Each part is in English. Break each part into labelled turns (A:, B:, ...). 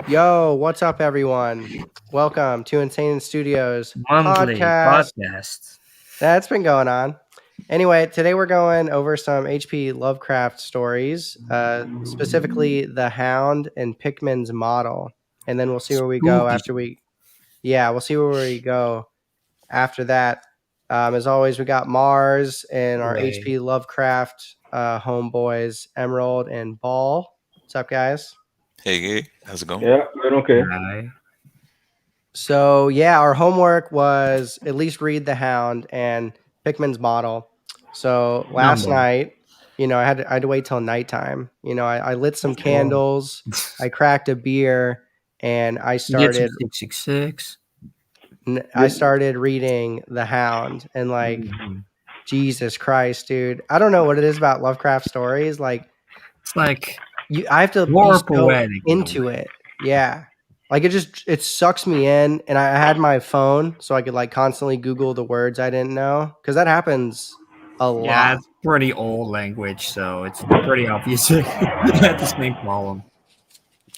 A: Yo, what's up, everyone? Welcome to Inseinen Studios
B: Monthly
A: podcast.
B: podcast.
A: That's been going on. Anyway, today we're going over some H.P. Lovecraft stories, specifically The Hound and Pickman's Model. And then we'll see where we go after we'll see where we go after that. As always, we got Mars and our
B: Right.
A: H.P. Lovecraft homeboys, Emerald and Ball. What's up, guys?
C: Hey, how's it going?
D: Yeah, doing okay.
B: Right.
A: So yeah, our homework was at least read The Hound and Pickman's Model. So last night, I had to wait till nighttime. I lit some candles, I cracked a beer, and I started
B: 666.
A: I started reading The Hound. And Jesus Christ, dude, I don't know what it is about Lovecraft stories. Like
B: It's like
A: I have to
B: more
A: be so
B: poetic in a
A: into
B: way.
A: it. Yeah. Like it sucks me in, and I had my phone so I could constantly Google the words I didn't know, because that happens a
B: Yeah,
A: lot.
B: it's pretty old language, so it's pretty obvious you had the same problem.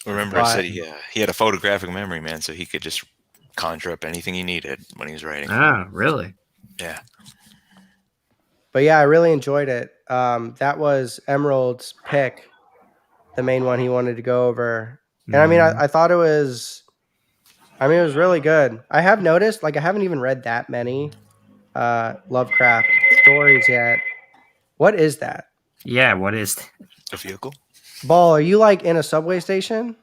C: Remember, I said he had a photographic memory, man, so he could just conjure up anything he needed when he was writing.
B: Ah, really?
C: Yeah.
A: But yeah, I really enjoyed it. That was Emerald's pick, the main one he wanted to go over. And I mean, I thought it was really good. I have noticed, I haven't even read that many Lovecraft stories yet. What is that?
B: Yeah, what is that?
C: A vehicle?
A: Ball, are you in a subway station?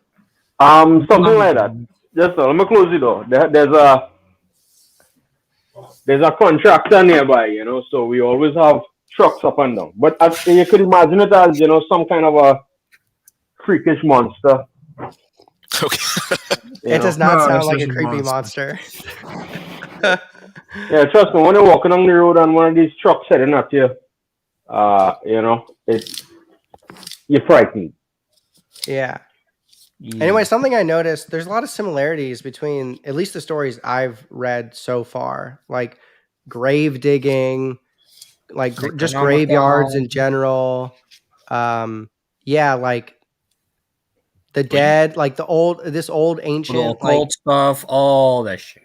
D: Something like that. Just let me close the door. There's a contractor nearby, so we always have trucks up and down. But you could imagine it as, some kind of a freakish monster.
C: Okay.
A: It does not sound like a creepy monster.
D: Yeah, trust me, when you're walking on the road and one of these trucks heading at you, you're frightened.
A: Yeah. Anyway, something I noticed, there's a lot of similarities between at least the stories I've read so far, like grave digging, just graveyards in general. The dead, this old ancient
B: old stuff, all that shit.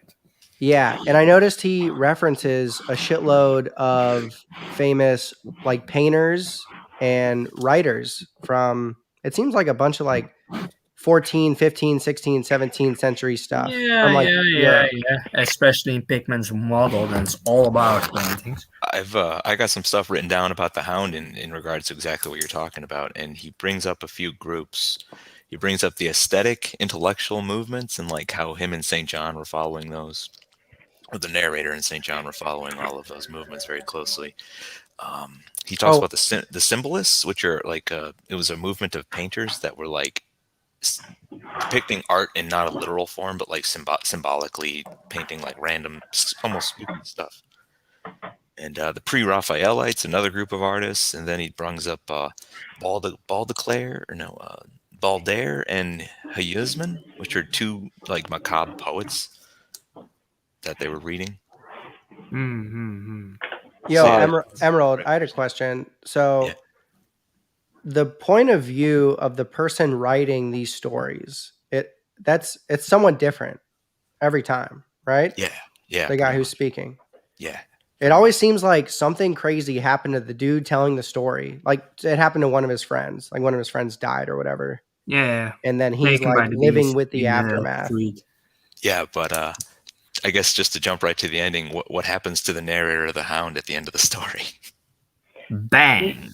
A: Yeah, and I noticed he references a shitload of famous painters and writers from, it seems like a bunch of 14, 15, 16, 17th century stuff.
B: Yeah. Especially in Pickman's Model, that's all about paintings.
C: I got some stuff written down about the Hound in regards to exactly what you're talking about, and he brings up a few groups. He brings up the aesthetic, intellectual movements, and how him and St. John were following those. Or the narrator and St. John were following all of those movements very closely. He talks about the symbolists, which are it was a movement of painters that were depicting art in not a literal form, but symbolically painting random, almost spooky stuff. And the Pre-Raphaelites, another group of artists, and then he brings up Baudelaire and Heusman, which are two macabre poets that they were reading.
A: Yo, Emerald, I had a question. So the point of view of the person writing these stories, it's somewhat different every time, right?
C: Yeah.
A: The guy who's speaking.
C: Yeah.
A: It always seems like something crazy happened to the dude telling the story. It happened to one of his friends. One of his friends died or whatever.
B: Yeah.
A: And then he's living with the aftermath.
C: Yeah, but I guess just to jump right to the ending, what happens to the narrator of the Hound at the end of the story?
B: Bang.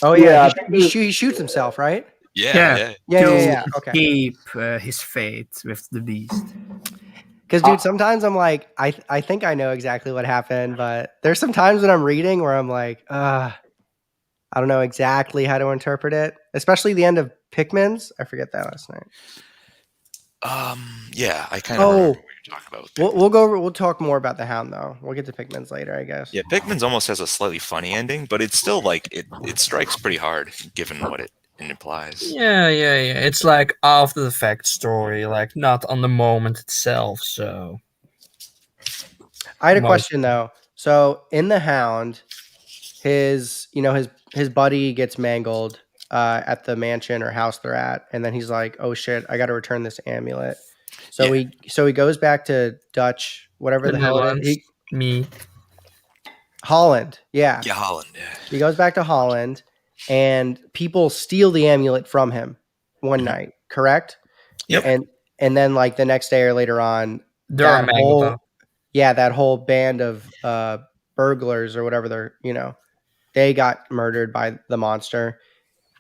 A: Oh yeah, he shoots himself, right?
C: Yeah.
A: Okay.
B: Keep his fate with the beast.
A: Because dude, sometimes I'm I think I know exactly what happened, but there's some times when I'm reading where I'm I don't know exactly how to interpret it. Especially the end of Pickman's. I forget that last night.
C: Yeah, I kind of remember what you're talking about.
A: We'll talk more about the Hound though. We'll get to Pickman's later, I guess.
C: Yeah, Pickman's almost has a slightly funny ending, but it's still it strikes pretty hard given what it implies.
B: Yeah. It's after the fact story, not on the moment itself. So
A: I had a question though. So in the Hound, his buddy gets mangled. at the mansion or house they're at, and then he's like, "Oh shit, I got to return this amulet." So he goes back to Dutch, whatever the hell it is. Holland, yeah.
C: Yeah, Holland. Yeah.
A: He goes back to Holland, and people steal the amulet from him one night. Correct?
B: Yep.
A: And then like the next day or later on,
B: that
A: whole band of burglars or whatever they got murdered by the monster,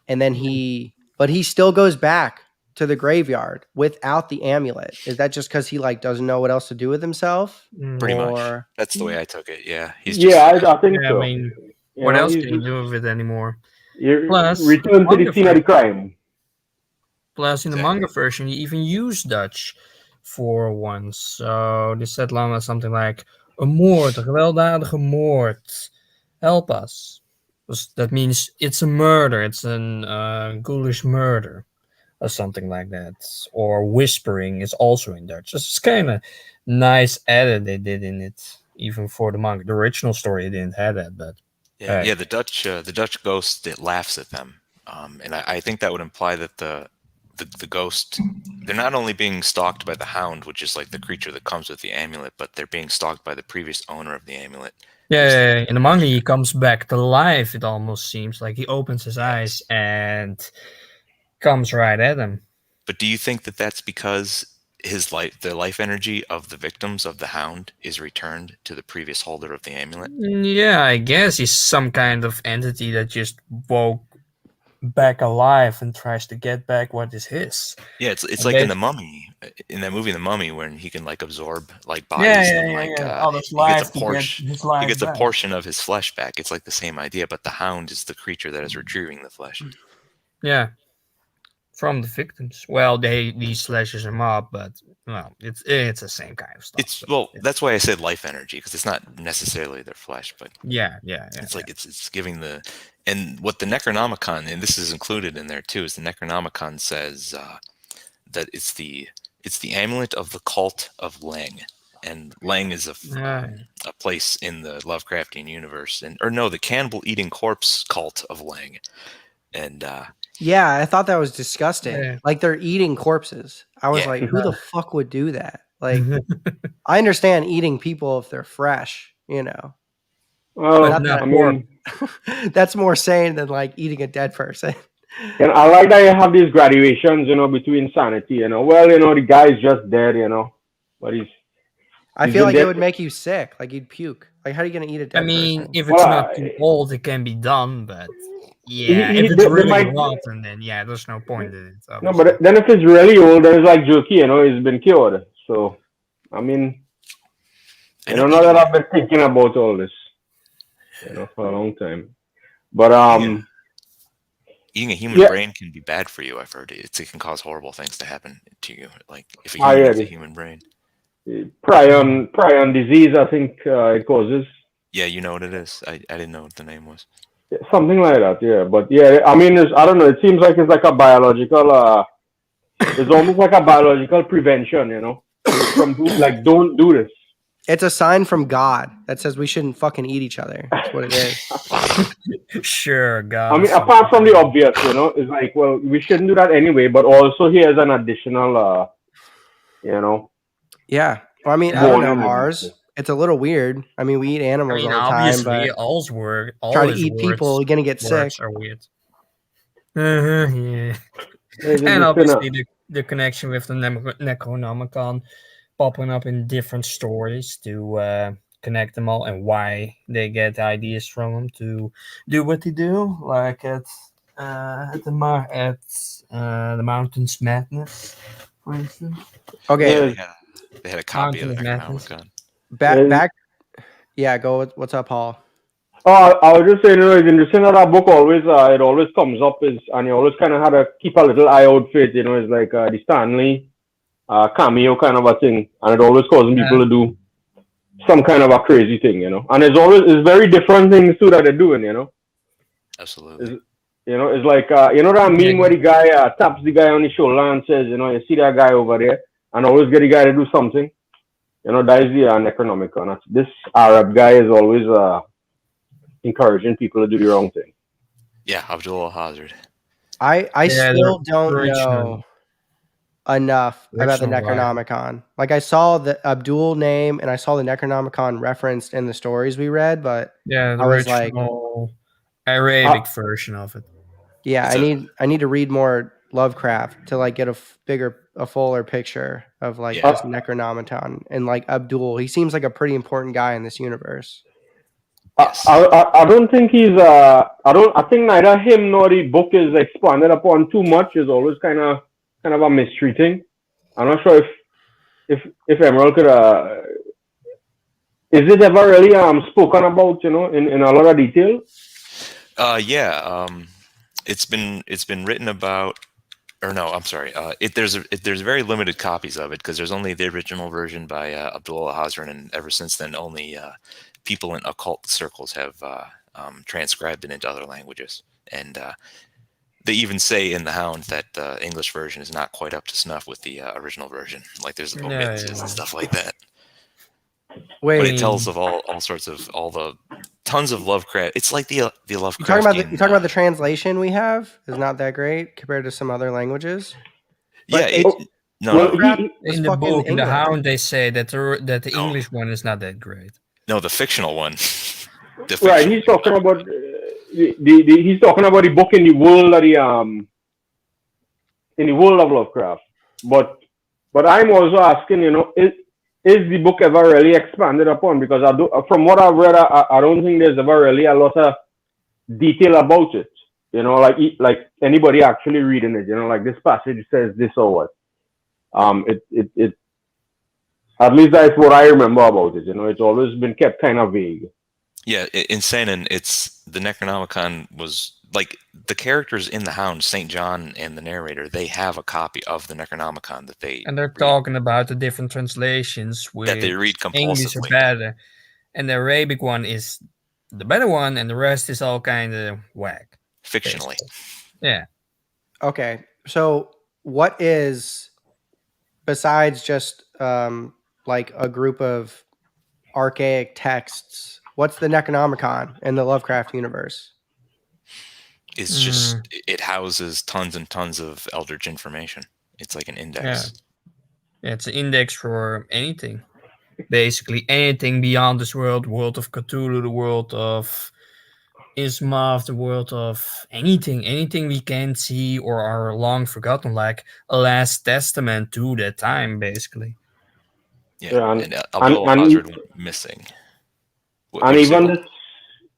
A: and then he still goes back to the graveyard without the amulet. Is that just because he like doesn't know what else to do with himself?
C: Pretty much. That's the way I took it. Yeah.
D: I think so.
B: I mean, what else can you do with it anymore?
D: Plus, return to the scene of the crime.
B: Plus, in the manga version, you even use Dutch for once. So they said Lama something like, "A moord, a gewelddadige moord. Help us." That means it's a murder. It's a ghoulish murder. Or something like that. Or whispering is also in Dutch. It's kind of nice edit they did in it, even for the manga. The original story didn't have that, but
C: the Dutch ghost, it laughs at them, and I think that would imply that the ghost, they're not only being stalked by the Hound, which is like the creature that comes with the amulet, but they're being stalked by the previous owner of the amulet.
B: Yeah, in the manga he comes back to life. It almost seems like he opens his eyes and comes right at him.
C: But do you think that that's because the life energy of the victims of the Hound is returned to the previous holder of the amulet?
B: Yeah, I guess he's some kind of entity that just woke back alive and tries to get back what is his.
C: Yeah, it's like in the Mummy, in that movie, The Mummy, when he can like absorb like bodies and he gets a portion of his flesh back. It's like the same idea, but the Hound is the creature that is retrieving the flesh.
B: Yeah. From the victims. Well, he slashes them up, but it's the same kind of stuff.
C: That's why I said life energy, because it's not necessarily their flesh, but it's giving and what the Necronomicon, and this is included in there too, is the Necronomicon says that it's the amulet of the cult of Lang, and Lang is a place in the Lovecraftian universe, the cannibal-eating corpse cult of Lang, and.
A: Yeah, I thought that was disgusting. Yeah. Like they're eating corpses. I was like, who the fuck would do that? Like, I understand eating people if they're fresh, Well, that's more sane than like eating a dead person.
D: And I like that you have these graduations, between sanity. Well, the guy's just dead, but
A: I feel like it would make you sick. Like you'd puke. Like, how are you going to eat a dead person?
B: If it's not too old, it can be done, but. Yeah, if it's really rotten, then there's no point in it. Obviously.
D: No, but then if it's really old, then it's like jerky, it's been cured. So, I mean, now that I've been thinking about all this, for a long time. But
C: eating a human brain can be bad for you. I've heard it can cause horrible things to happen to you, like if a human eats a human brain.
D: Prion disease, I think it causes.
C: Yeah, you know what it is. I didn't know what the name was.
D: Something like that, yeah. But I mean, I don't know. It seems like it's like a biological. It's almost like a biological prevention, from don't do this.
A: It's a sign from God that says we shouldn't fucking eat each other. That's what it is.
B: Sure, God.
D: I mean, apart from the obvious, it's like, well, we shouldn't do that anyway. But also, here's an additional,
A: Yeah. Well, I mean, I don't know, Mars. It's a little weird. I mean, we eat animals all the time, but try to eat people, you're gonna get sick.
B: Are weird. Yeah. And obviously the connection with the Necronomicon popping up in different stories to connect them all and why they get ideas from them to do what they do, like at the Mountain's Madness, for instance.
A: Okay.
C: They had a copy of the Necronomicon.
A: Back. Yeah, go. What's up, Paul?
D: Oh, I was just saying, it's interesting that book always, it always comes up, and you always kind of had to keep a little eye out for it, it's like the Stanley cameo kind of a thing, and it always causes people to do some kind of a crazy thing, and it's very different things too that they're doing,
C: Absolutely.
D: It's like, that meme where the guy taps the guy on the shoulder and says, you see that guy over there, and always get the guy to do something. That is the Necronomicon. This Arab guy is always encouraging people to do the wrong thing.
C: Yeah, Abdul Hazard.
A: I still don't
B: original.
A: know enough about the
B: Original writer.
A: Necronomicon. Like I saw the Abdul name and I saw the Necronomicon referenced in the stories we read, but
B: Yeah, the
A: I was like,
B: original Arabic version of it.
A: yeah,
C: It's
A: I need to read more Lovecraft to like get a fuller picture of like
C: Yeah.
A: this Necronomicon and like Abdul. He seems like a pretty important guy in this universe.
C: Yes.
D: I don't think he's I think neither him nor the book is expanded upon too much. It's always kind of a mystery thing. I'm not sure if Emerald could is it ever really spoken about, in a lot of detail?
C: Yeah. It's been written about, or no, I'm sorry. There's very limited copies of it because there's only the original version by Abdullah Hazran, and ever since then, only people in occult circles have transcribed it into other languages. And they even say in the Hound that the English version is not quite up to snuff with the original version. Like there's omissions and stuff like that.
A: Wait,
C: But it tells of all sorts of tons of Lovecraft. It's like the Lovecraft.
A: you talking about the translation we have is not that great compared to some other languages.
C: Yeah.
D: Well,
A: Lovecraft was
B: In the
A: fucking
B: book, in the
A: English.
B: Hound, they say that the
C: No.
B: English one is not that great.
C: No, the fictional one.
D: Right, he's talking about he's talking about the book in the world of Lovecraft. But I'm also asking, is the book ever really expanded upon? Because from what I've read, I don't think there's ever really a lot of detail about it. Like anybody actually reading it. Like this passage says this or what. It at least that's what I remember about it. It's always been kept kind of vague.
C: Yeah, Inseinen, it's the Necronomicon was like the characters in the Hound, St. John and the narrator, they have a copy of the Necronomicon that they
B: And they're talking about the different translations with
C: that they read
B: English are
C: compulsively.
B: better. And the Arabic one is the better one, and the rest is all kind of whack.
C: Fictionally.
B: Basically. Yeah.
A: Okay, so what is, besides just like a group of archaic texts, what's the Necronomicon in the Lovecraft universe?
C: It's just it houses tons and tons of Eldritch information. It's like an index.
B: Yeah, it's an index for anything. Basically anything beyond this world of Cthulhu, the world of Ismav, the world of anything we can't see or are long forgotten, like a last testament to that time, basically.
C: Yeah,
D: and
C: and Abdullah Hazard went missing.
D: And even this,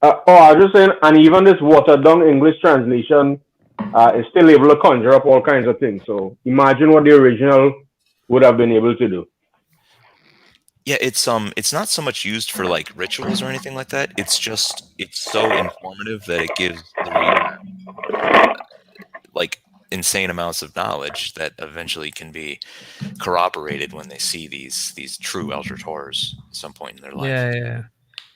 D: I was just saying, and even this watered down English translation is still able to conjure up all kinds of things. So imagine what the original would have been able to do.
C: Yeah, it's not so much used for like rituals or anything like that. It's so informative that it gives the reader like insane amounts of knowledge that eventually can be corroborated when they see these true Eldritch horrors at some point in their life.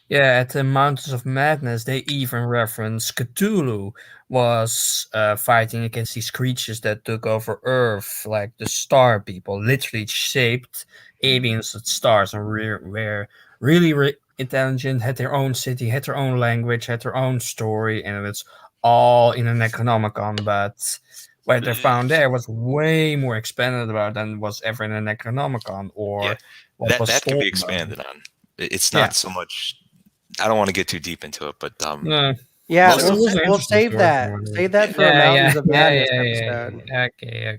B: Yeah, at the Mountains of Madness, they even reference Cthulhu was fighting against these creatures that took over Earth, like the Star People, literally shaped aliens with stars, and were really intelligent, had their own city, had their own language, had their own story, and it's all in a Necronomicon. But what they found there was way more expanded about than was ever in a Necronomicon, or
C: that can be expanded on. It's not so much. I don't want to get too deep into it, but
A: yeah, we'll save that. Save that for a Mountains of Madness episode.
B: Okay.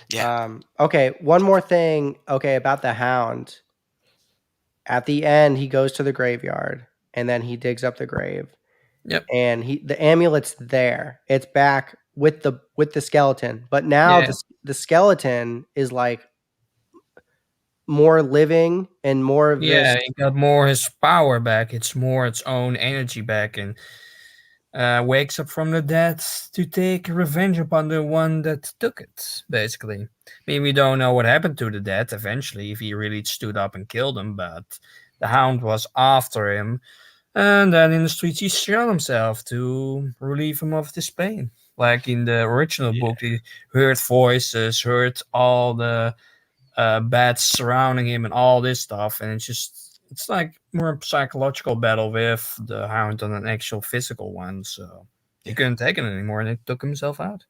C: Yeah.
A: Okay, one more thing. Okay, about the Hound. At the end, he goes to the graveyard and then he digs up the grave.
B: Yep.
A: And the amulet's there. It's back with the skeleton. But now the skeleton is like more living and more of this.
B: Yeah, it got more his power back. It's more its own energy back, and wakes up from the dead to take revenge upon the one that took it, basically. I mean, we don't know what happened to the dead eventually, if he really stood up and killed him, but the Hound was after him, and then in the streets he shot himself to relieve him of this pain. Like in the original book, he heard voices, heard all the bats surrounding him and all this stuff, and it's like more psychological battle with the Hound than an actual physical one. So He couldn't take it anymore, and he took himself out.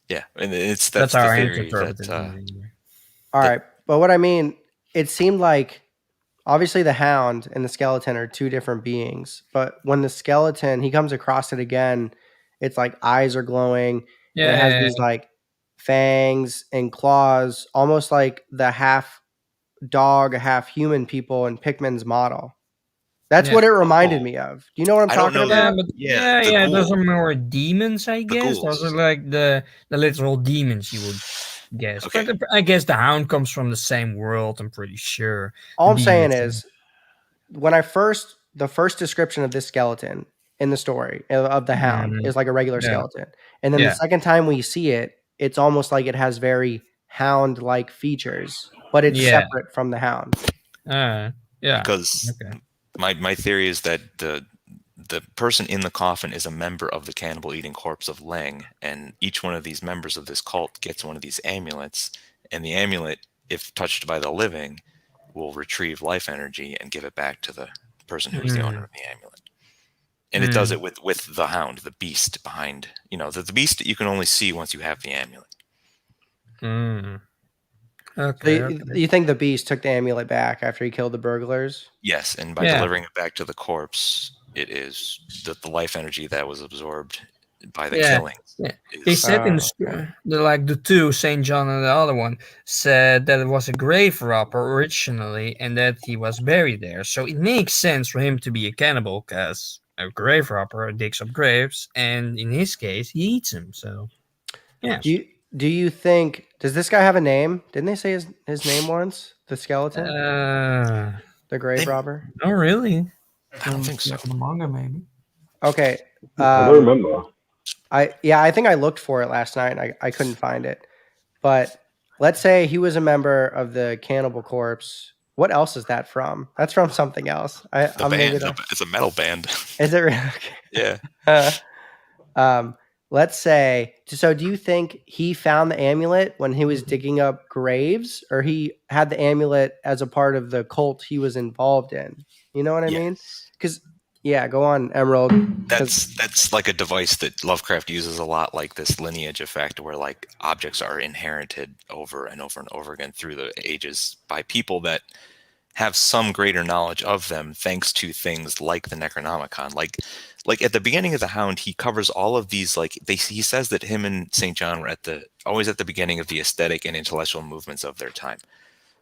C: Yeah, and that's
B: That's
C: the
B: how I
C: theory
B: interpreted
C: that.
B: it. Anyway.
A: All right, but what I mean, it seemed like obviously the Hound and the skeleton are two different beings, but when the skeleton he comes across it again, it's like eyes are glowing, and it has these like fangs and claws, almost like the half dog, half human people in Pickman's model. That's what it reminded me of. Do you know what I'm talking about?
B: Yeah, those are more demons, I guess. Those are
C: ghouls.
B: like the literal demons you would guess.
C: Okay.
B: But I guess the Hound comes from the same world, I'm pretty sure.
A: All I'm saying is, when the first description of this skeleton in the story of the Hound is like a regular skeleton. And then the second time we see it, it's almost like it has very Hound-like features, but it's separate from the Hound.
C: Because my theory is that the person in the coffin is a member of the cannibal-eating corpse of Leng, and each one of these members of this cult gets one of these amulets, and the amulet, if touched by the living, will retrieve life energy and give it back to the person who's the owner of the amulet. And it does it with the Hound, the beast behind, the beast you can only see once you have the amulet.
A: Okay, you think the beast took the amulet back after he killed the burglars?
C: Yes, and by delivering it back to the corpse, it is the life energy that was absorbed by the killing.
B: Yeah. They said in the two, St. John and the other one, said that it was a grave robber originally and that he was buried there. So it makes sense for him to be a cannibal because a grave robber digs up graves, and in his case, he eats them. So, yeah.
A: Do you think, does this guy have a name? Didn't they say his name once? The skeleton? The grave robber?
B: No, really.
C: I don't think so.
B: The manga, maybe.
A: Okay.
D: I don't remember.
A: I think I looked for it last night and I couldn't find it. But let's say he was a member of the Cannibal Corpse. What else is that from? That's from something else.
C: It's a metal band.
A: Is it really? Okay.
C: Yeah.
A: Let's say, so do you think he found the amulet when he was digging up graves, or he had the amulet as a part of the cult he was involved in? You know what I mean? Because, go on, Emerald.
C: That's like a device that Lovecraft uses a lot, like this lineage effect, where like objects are inherited over and over and over again through the ages by people that have some greater knowledge of them, thanks to things like the Necronomicon. Like at the beginning of the Hound, he covers all of these. He says that him and St. John were always at the beginning of the aesthetic and intellectual movements of their time.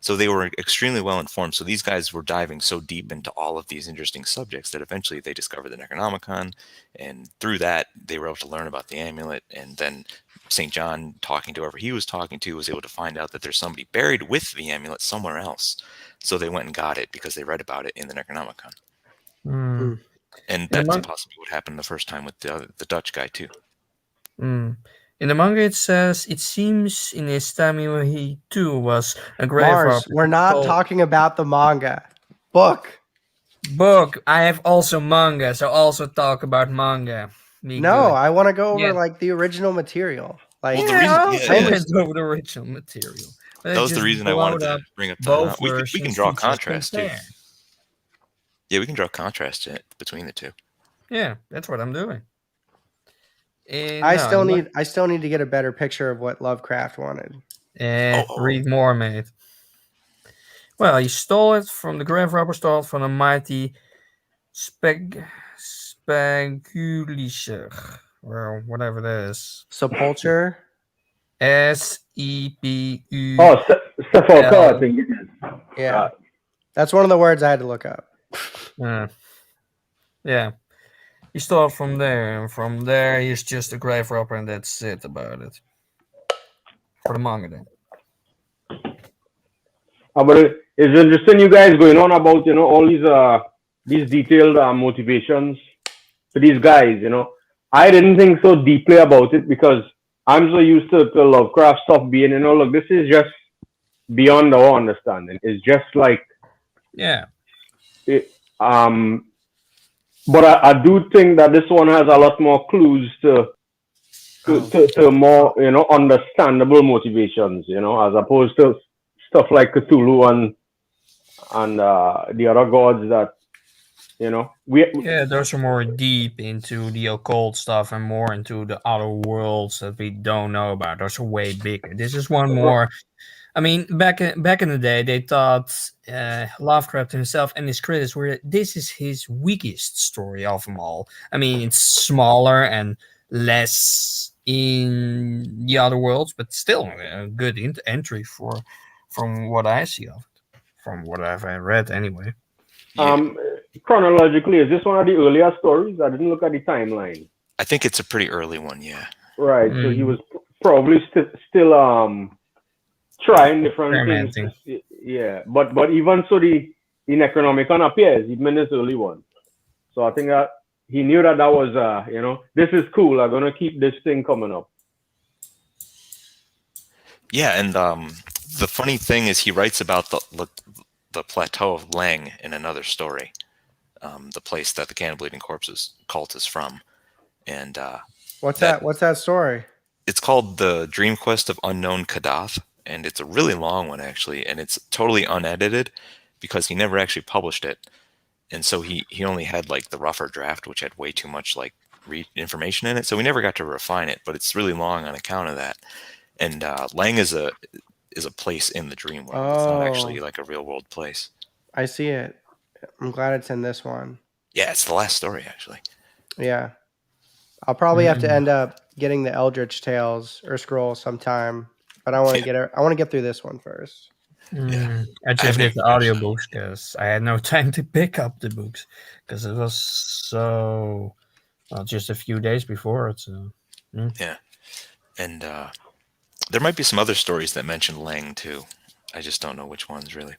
C: So they were extremely well informed. So these guys were diving so deep into all of these interesting subjects that eventually they discovered the Necronomicon, and through that they were able to learn about the amulet. And then St. John, talking to whoever he was talking to, was able to find out that there's somebody buried with the amulet somewhere else. So they went and got it because they read about it in the Necronomicon. And that's possibly what happened the first time with the Dutch guy too.
B: In the manga, it says it seems in his time he too was a grave robber.
A: We're not talking about the manga. Book.
B: I have also manga, so also talk about manga.
A: I want to go over like the original material. Like
B: over the original material.
C: That was the reason I wanted to bring up both. We can draw contrast too. Yeah, we can draw contrast between the two.
B: Yeah, that's what I'm doing. And
A: I still need to get a better picture of what Lovecraft wanted.
B: Read more, mate. Well, he stole it from the grave robber, stole it from the mighty Spegulischer, or whatever that is.
A: Sepulture.
B: SEPU.
D: Oh, sepulcher, I think it is.
A: Yeah, that's one of the words I had to look up.
B: Yeah. He stole it from there, and from there he's just a grave robber, and that's it about it. For the manga, then.
D: But it's interesting, you guys going on about all these detailed motivations for these guys. I didn't think so deeply about it because I'm so used to Lovecraft stuff being look, this is just beyond our understanding. It's just like but I do think that this one has a lot more clues to more understandable motivations, as opposed to stuff like Cthulhu and the other gods that You know,
B: Yeah, those are more deep into the occult stuff and more into the other worlds that we don't know about. Those are way bigger. This is one more. I mean, back in the day, they thought Lovecraft himself and his critics were this is his weakest story of them all. I mean, it's smaller and less in the other worlds, but still a good entry from what I see of it, from what I've read anyway.
C: Yeah.
D: Chronologically, is this one of the earlier stories? I didn't look at the timeline.
C: I think it's a pretty early one. Yeah.
D: Right. So he was probably still trying different things. Yeah. But even so, the Necronomicon appears even in this early one. So I think that he knew that was this is cool. I'm gonna keep this thing coming up.
C: Yeah, and the funny thing is he writes about the plateau of Lang in another story, the place that the Candle Bleeding Corpses cult is from. And
A: what's that story?
C: It's called The Dream Quest of Unknown Kadath, and it's a really long one actually, and it's totally unedited because he never actually published it. And so he only had like the rougher draft, which had way too much like information in it. So we never got to refine it, but it's really long on account of that. And Lang is a place in the dream world. It's not actually like a real world place.
A: I see it. I'm glad it's in this one.
C: Yeah, it's the last story actually.
A: Yeah. I'll probably have to end up getting the Eldritch Tales or scroll sometime, but I want to get through this one first.
B: I just did the audiobooks because I had no time to pick up the books because it was so just a few days before it. So
C: yeah, and there might be some other stories that mention Lang too. I just don't know which ones really.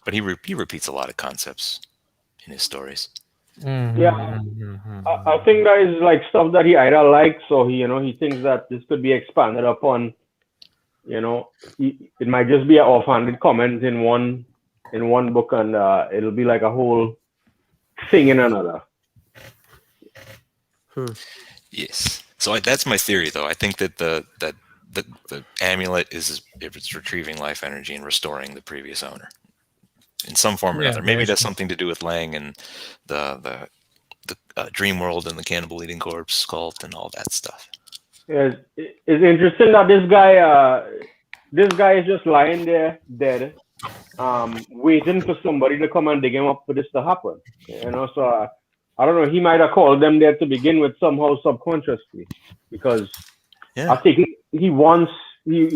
C: But he repeats a lot of concepts in his stories.
D: Yeah, I think that is like stuff that he either likes or he thinks that this could be expanded upon. It might just be an offhanded comment in one book, and it'll be like a whole thing in another.
C: Yes. So that's my theory, though. I think that the amulet it's retrieving life energy and restoring the previous owner in some form or another. Maybe it has something to do with Lang and the dream world and the Cannibal Eating Corpse cult and all that stuff.
D: It's interesting that this guy is just lying there dead, waiting for somebody to come and dig him up for this to happen. So I don't know. He might have called them there to begin with somehow subconsciously, because I think he wants to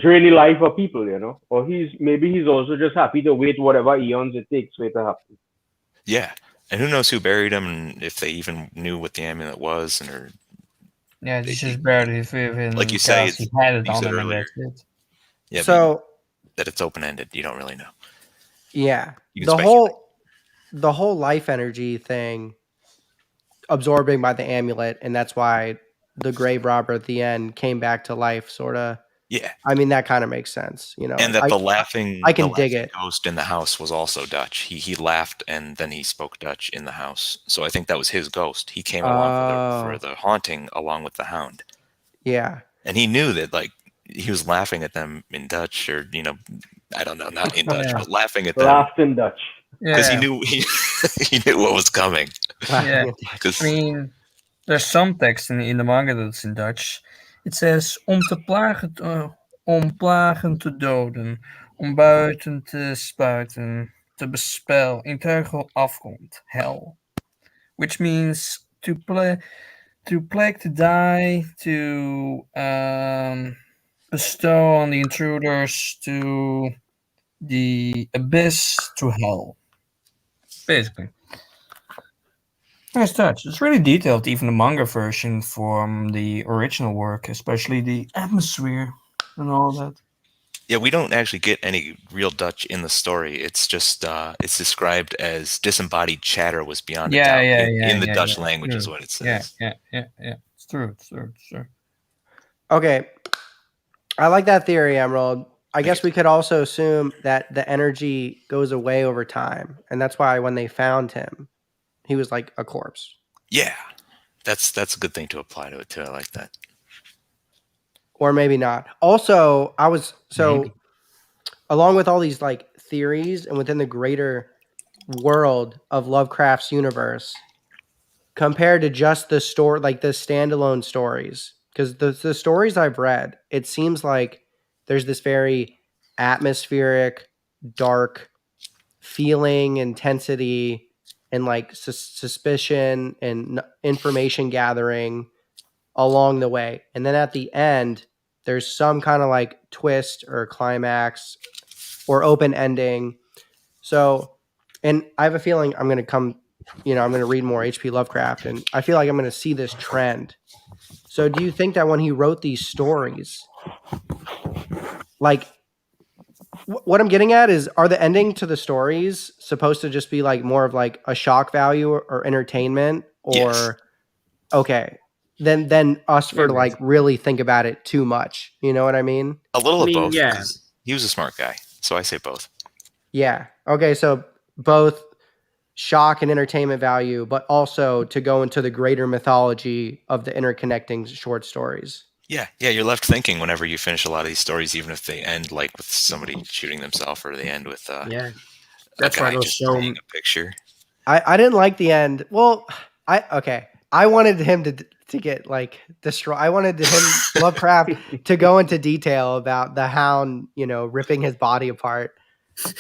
D: drain the life of people, or he's also just happy to wait whatever eons it takes for it to happen.
C: Yeah. And who knows who buried him and if they even knew what the amulet was
B: it's just buried within.
C: Like you say,
B: he had it on him and that's it.
C: Yeah,
A: so
C: that it's open-ended, you don't really know.
A: Yeah. The whole life energy thing absorbing by the amulet, and that's why the grave robber at the end came back to life, sort of.
C: Yeah.
A: I mean, that kind of makes sense,
C: And that the laughing ghost in the house was also Dutch. He laughed and then he spoke Dutch in the house. So I think that was his ghost. He came along for the haunting along with the Hound.
A: Yeah.
C: And he knew that like he was laughing at them in Dutch, or I don't know, not in Dutch, but laughing at them.
D: Laughed in Dutch.
C: Because he knew he knew what was coming.
B: Yeah. I mean, there's some text in the manga that's in Dutch. It says om plagen te doden, om buiten te spuiten, te bespel, in teugel afgrond, hell, which means to plague to die, to bestow on the intruders, to the abyss, to hell, basically. Nice touch. It's really detailed, even the manga version from the original work, especially the atmosphere and all that.
C: Yeah, we don't actually get any real Dutch in the story. It's just it's described as disembodied chatter was beyond a doubt in the Dutch language is what it says.
B: Yeah. It's true.
A: Okay. I like that theory, Emerald. I guess we could also assume that the energy goes away over time, and that's why when they found him, he was like a corpse.
C: Yeah, that's a good thing to apply to it too. I like that. Or
A: maybe not. Also, along with all these like theories and within the greater world of Lovecraft's universe compared to just the story, like the standalone stories. Because the stories I've read, it seems like there's this very atmospheric, dark feeling, intensity, and like suspicion and information gathering along the way. And then at the end, there's some kind of like twist or climax or open ending. So, and I have a feeling I'm going to come, I'm going to read more H.P. Lovecraft, and I feel like I'm going to see this trend. So, do you think that when he wrote these stories, like, what I'm getting at is, are the ending to the stories supposed to just be like more of like a shock value or entertainment, or
C: Yes.
A: okay, then us for to like really think about it too much? You know what I mean?
C: A little of both.
B: yeah.
C: 'Cause he was a smart guy, so I say both.
A: Yeah. Okay. So both shock and entertainment value, but also to go into the greater mythology of the interconnecting short stories.
C: Yeah, you're left thinking whenever you finish a lot of these stories, even if they end like with somebody shooting themselves, or they end with
B: That's why
C: guy
B: those
C: just
B: so.
C: seeing a picture.
A: I didn't like the end. Well, I wanted him to get like destroyed. I wanted him Lovecraft to go into detail about the Hound, ripping his body apart.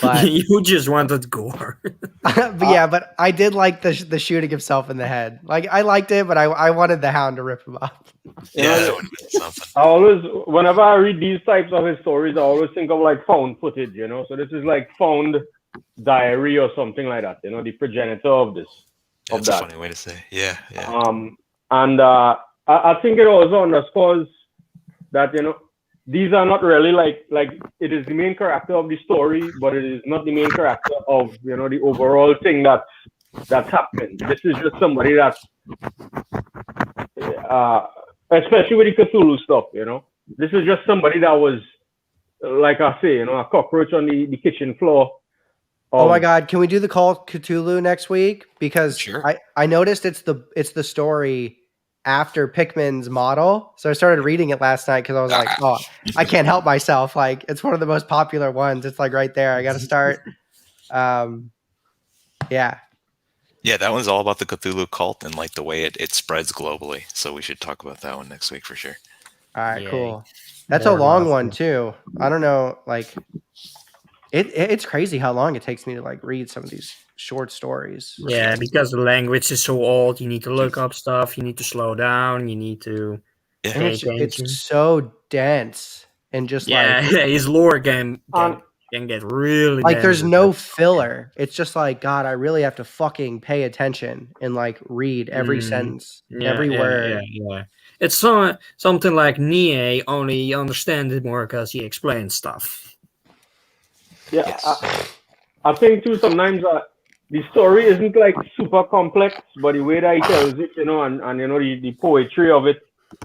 A: But
B: You just wanted gore.
A: but I did like the shooting himself in the head. Like I liked it, but I wanted the Hound to rip him up.
C: Yeah, that would have been something.
D: I always, whenever I read these types of his stories, I always think of like found footage, So this is like found diary or something like that, the progenitor of this.
C: That's a funny way to say. Yeah.
D: And I think it also underscores that, these are not really like it is the main character of the story, but it is not the main character of, the overall thing that's happened. This is just somebody that, especially with the Cthulhu stuff, this is just somebody that was, like I say, a cockroach on the kitchen floor.
A: Oh my God! Can we do the Call of Cthulhu next week? Because
C: Sure.
A: I noticed it's the story after Pickman's model, so I started reading it last night because I was like, oh, I can't help myself. Like it's one of the most popular ones. It's like right there. I got to start. Yeah.
C: Yeah, that one's all about the Cthulhu cult and like the way it spreads globally. So we should talk about that one next week for sure.
A: All right,
B: Yay.
A: cool. That's a long one too. I don't know, like it's crazy how long it takes me to like read some of these short stories.
B: Yeah, because the language is so old, you need to look up stuff, you need to slow down, you need to
C: Yeah.
B: pay
A: And
B: attention.
A: it's so dense and just
B: his lore can get really
A: like
B: dense.
A: there's no filler. It's just like, God, I really have to fucking pay attention and like read every sentence, every word.
B: Yeah. It's something like Nie, only you understand it more because he explains stuff.
D: Yeah,
C: Yes.
D: I think too sometimes the story isn't like super complex, but the way that he tells it, and the poetry of it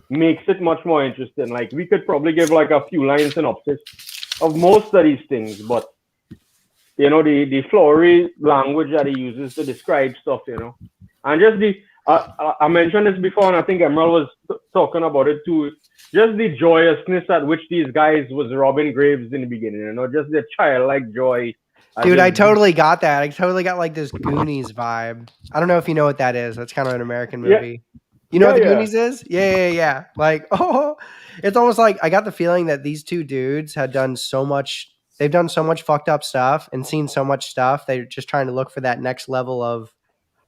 D: makes it much more interesting. Like we could probably give like a few line synopsis of most of these things, but the flowery language that he uses to describe stuff, and just I mentioned this before, and I think Emerald was talking about it too. Just the joyousness at which these guys was robbing graves in the beginning, just the childlike joy.
A: Dude, I totally got that. I totally got like this Goonies vibe. I don't know if you know what that is. That's kind of an American movie. You know what the Goonies is? Yeah. Like, it's almost like I got the feeling that these two dudes had done so much. They've done so much fucked up stuff and seen so much stuff. They're just trying to look for that next level of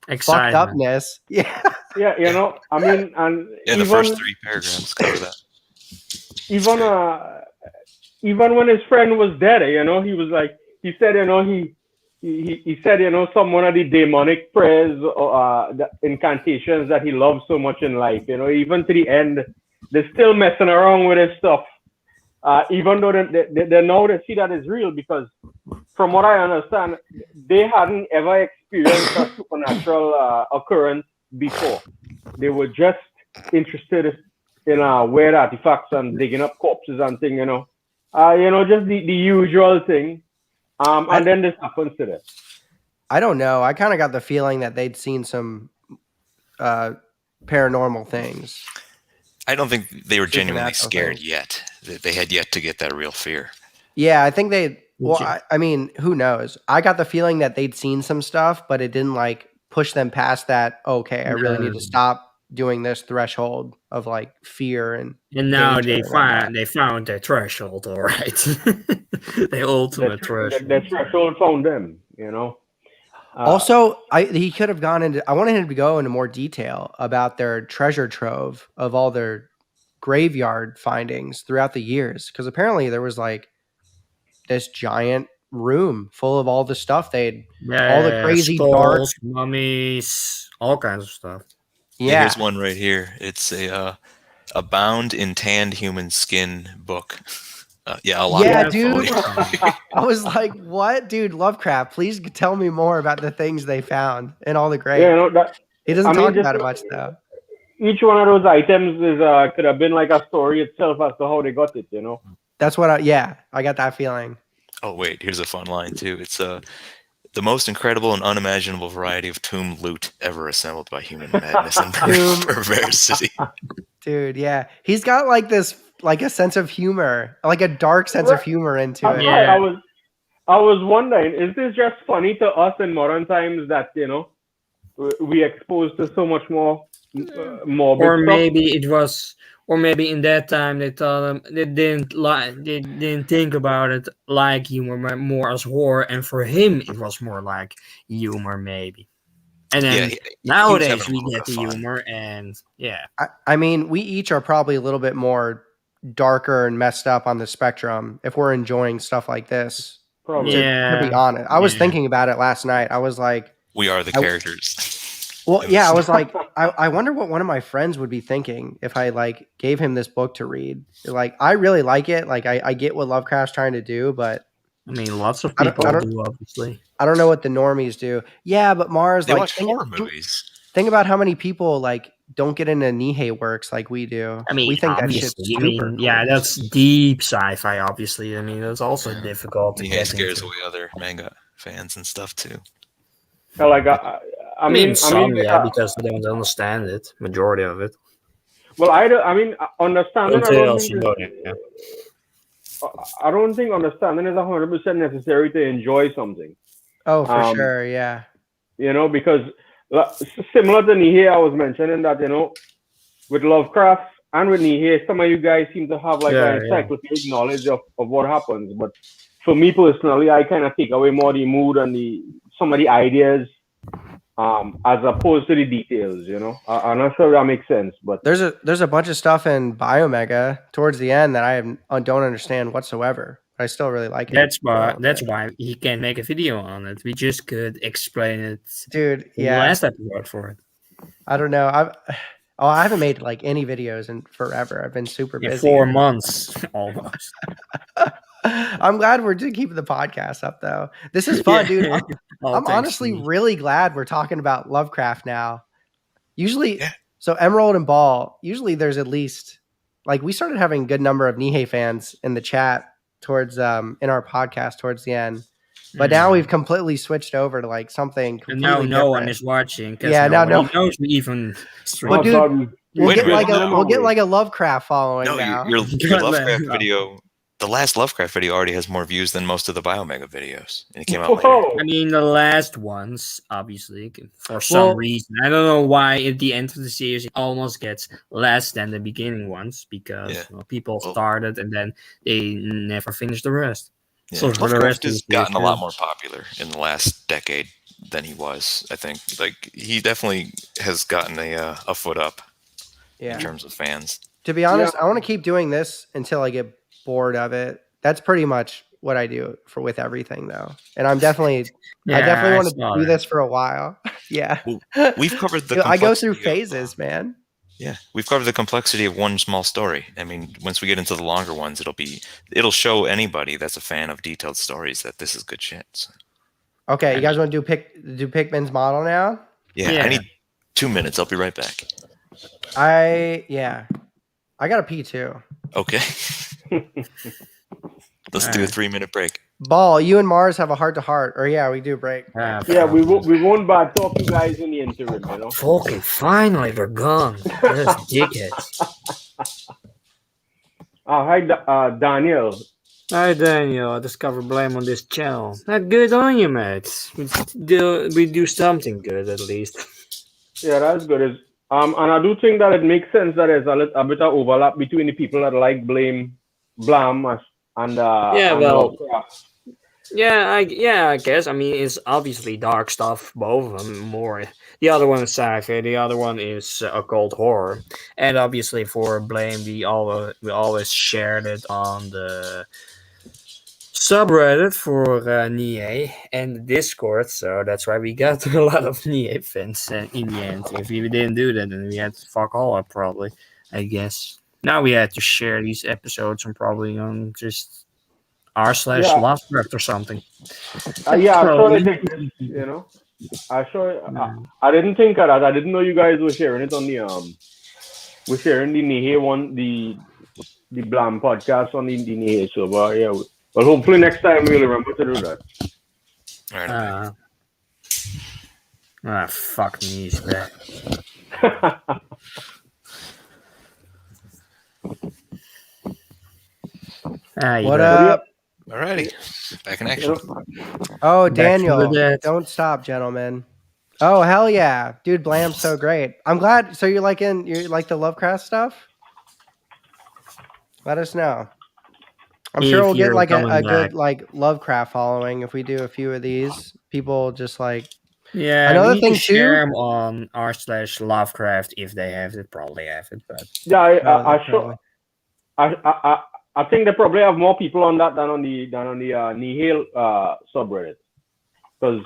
A: fucked upness. Yeah.
D: Yeah, I mean, and
C: the first 3 paragraphs cover that.
D: Even when his friend was dead, he was like, he said, he said, some one of the demonic prayers, the incantations that he loves so much in life, even to the end, they're still messing around with his stuff. Even though they know they see that is real, because from what I understand, they hadn't ever experienced a supernatural occurrence before. They were just interested in weird artifacts and digging up corpses and things, just the usual thing. And then this happens to them.
A: I don't know. I kind of got the feeling that they'd seen some paranormal things.
C: I don't think they were genuinely scared yet. They had yet to get that real fear.
A: Yeah, I think Well, I mean, who knows? I got the feeling that they'd seen some stuff, but it didn't like push them past that. Okay, I really need to stop doing this threshold of like fear and
B: now
A: danger and whatnot.
B: they found their threshold, all right. The ultimate threshold.
D: That threshold found them,
A: Also, he could have gone into. I wanted him to go into more detail about their treasure trove of all their graveyard findings throughout the years, because apparently there was like this giant room full of all the stuff all the crazy
B: skulls,
A: dark
B: mummies, all kinds of stuff.
A: Yeah,
C: here's one right here. It's a bound in tanned human skin book. A lot.
A: Yeah,
C: of
A: dude.
C: photos.
A: I was like, "What, dude? Lovecraft, please tell me more about the things they found and all the graves."
D: Yeah,
A: he doesn't talk about it much though.
D: Each one of those items could have been like a story itself as to how they got it.
A: That's what I got that feeling.
C: Oh wait, here's a fun line too. It's the most incredible and unimaginable variety of tomb loot ever assembled by human madness and perversity.
A: Dude, yeah, he's got like this, like a sense of humor, like a dark sense of humor into it.
D: Yeah. I was wondering, is this just funny to us in modern times that we exposed to so much more morbid
B: or
D: stuff?
B: maybe it was, or maybe in that time they thought they didn't think about it like humor, but more as horror, and for him it was more like humor maybe. And then nowadays we get the humor, and
A: I mean, we each are probably a little bit more darker and messed up on the spectrum if we're enjoying stuff like this.
D: Probably.
A: To be honest, I was thinking about it last night. I was like,
C: we are the characters.
A: Well, I was like, I wonder what one of my friends would be thinking if I like gave him this book to read. Like, I really like it. Like, I get what Lovecraft's trying to do, but
B: I mean, lots of people do, obviously.
A: I don't know what the normies do. Yeah, but Mars,
C: they
A: like,
C: watch horror movies.
A: Think about how many people like don't get into Nihei works like we do.
B: I mean,
A: we think that shit's super cool.
B: Yeah, that's deep sci-fi. Obviously, I mean, it's also difficult to get
C: scares
B: into.
C: away other manga fans and stuff too.
D: Like, I mean,
B: because they don't understand it. Majority of it.
D: Well, understanding. I don't think understanding is 100% necessary to enjoy something.
A: Oh, for sure, yeah.
D: Because similar to Nihei, I was mentioning that with Lovecraft and with Nihei, some of you guys seem to have like an encyclopedic knowledge of what happens. But for me personally, I kind of take away more the mood and some of the ideas. As opposed to the details, I'm not sure if that makes sense, but
A: there's a bunch of stuff in Biomega towards the end that I don't understand whatsoever. But I still really like it.
B: That's why he can make a video on it. We just could explain it,
A: dude.
B: Yeah, last episode for it.
A: I don't know. I haven't made like any videos in forever. I've been super busy.
B: 4 months almost.
A: I'm glad we're keeping the podcast up though. This is fun, dude. I'm honestly really glad we're talking about Lovecraft now. Usually, so Emerald and Ball, usually there's at least, like, we started having a good number of Nihei fans in the chat towards in our podcast towards the end. But now we've completely switched over to like something completely
B: different.
A: No
B: one is watching.
A: Yeah, now no one
B: knows we even stream.
A: Well, dude, we'll get like a Lovecraft following now.
C: Your Lovecraft video. The last Lovecraft video already has more views than most of the Biomega videos, and it came out later.
B: I mean, the last ones, obviously, for some reason. I don't know why at the end of the series it almost gets less than the beginning ones, because people started and then they never finished the rest.
C: Yeah. So for the rest has gotten a lot more popular in the last decade than he was, I think. Like, he definitely has gotten a foot up in terms of fans.
A: To be honest, I want to keep doing this until I get bored of it. That's pretty much what I do with everything though. And I'm definitely I definitely want to do this for a while.
C: Well, we've covered the
A: I go through phases, man.
C: Yeah, we've covered the complexity of one small story. I mean, once we get into the longer ones, it'll show anybody that's a fan of detailed stories that this is good shit. So.
A: Okay, you guys want to do Pickman's model now?
C: Yeah, I need 2 minutes. I'll be right back.
A: I gotta pee too.
C: Okay. Let's do a 3-minute break.
A: Ball, you and Mars have a heart-to-heart. Or we do a break.
D: We won't bad talk you guys in the interim,
B: Okay, finally they're gone. Those dickheads.
D: Hi, Daniel.
B: Hi Daniel, discover blame on this channel. Not good on you, mate. We do something good at least.
D: Yeah, that's good. And I do think that it makes sense that there's a bit of overlap between the people that like Blam,
B: Yeah,
D: and
B: well,
D: Lovecraft.
B: I guess. I mean, it's obviously dark stuff. Both of them more. The other one is sci-fi. The other one is occult horror. And obviously, for Blame, we always shared it on the subreddit for Nie and the Discord. So that's why we got a lot of Nie fans. In the end, if we didn't do that, then we had to fuck all up probably. I guess. Now we had to share these episodes and probably on just
D: Yeah,
B: r/Lovecraft or something.
D: yeah, I'm
B: So
D: sure they did this. You know, I sure I didn't think of that. I didn't know you guys were sharing it on the we're sharing the Nihe one, the Blam podcast on the Nihe server. Yeah, well, hopefully next time we'll remember to do that.
C: All right,
B: fuck me, he's back.
A: What up?
C: Alrighty, back in action.
A: Oh,
B: Back from the
A: Daniel,
B: dead.
A: don't stop, gentlemen. Oh, hell yeah. Dude, Blam's so great. I'm glad. So you like the Lovecraft stuff? Let us know. I'm sure
B: If
A: we'll get
B: you're
A: like a
B: coming
A: good
B: back.
A: like Lovecraft following if we do a few of these. People just like
B: Yeah, we
A: another
B: need to
A: thing
B: share
A: too.
B: them on r/Lovecraft if they have it. Probably have it, but
D: Yeah,
A: Oh,
D: I
A: probably.
D: sure. I think they probably have more people on that than on the Nihil subreddit, because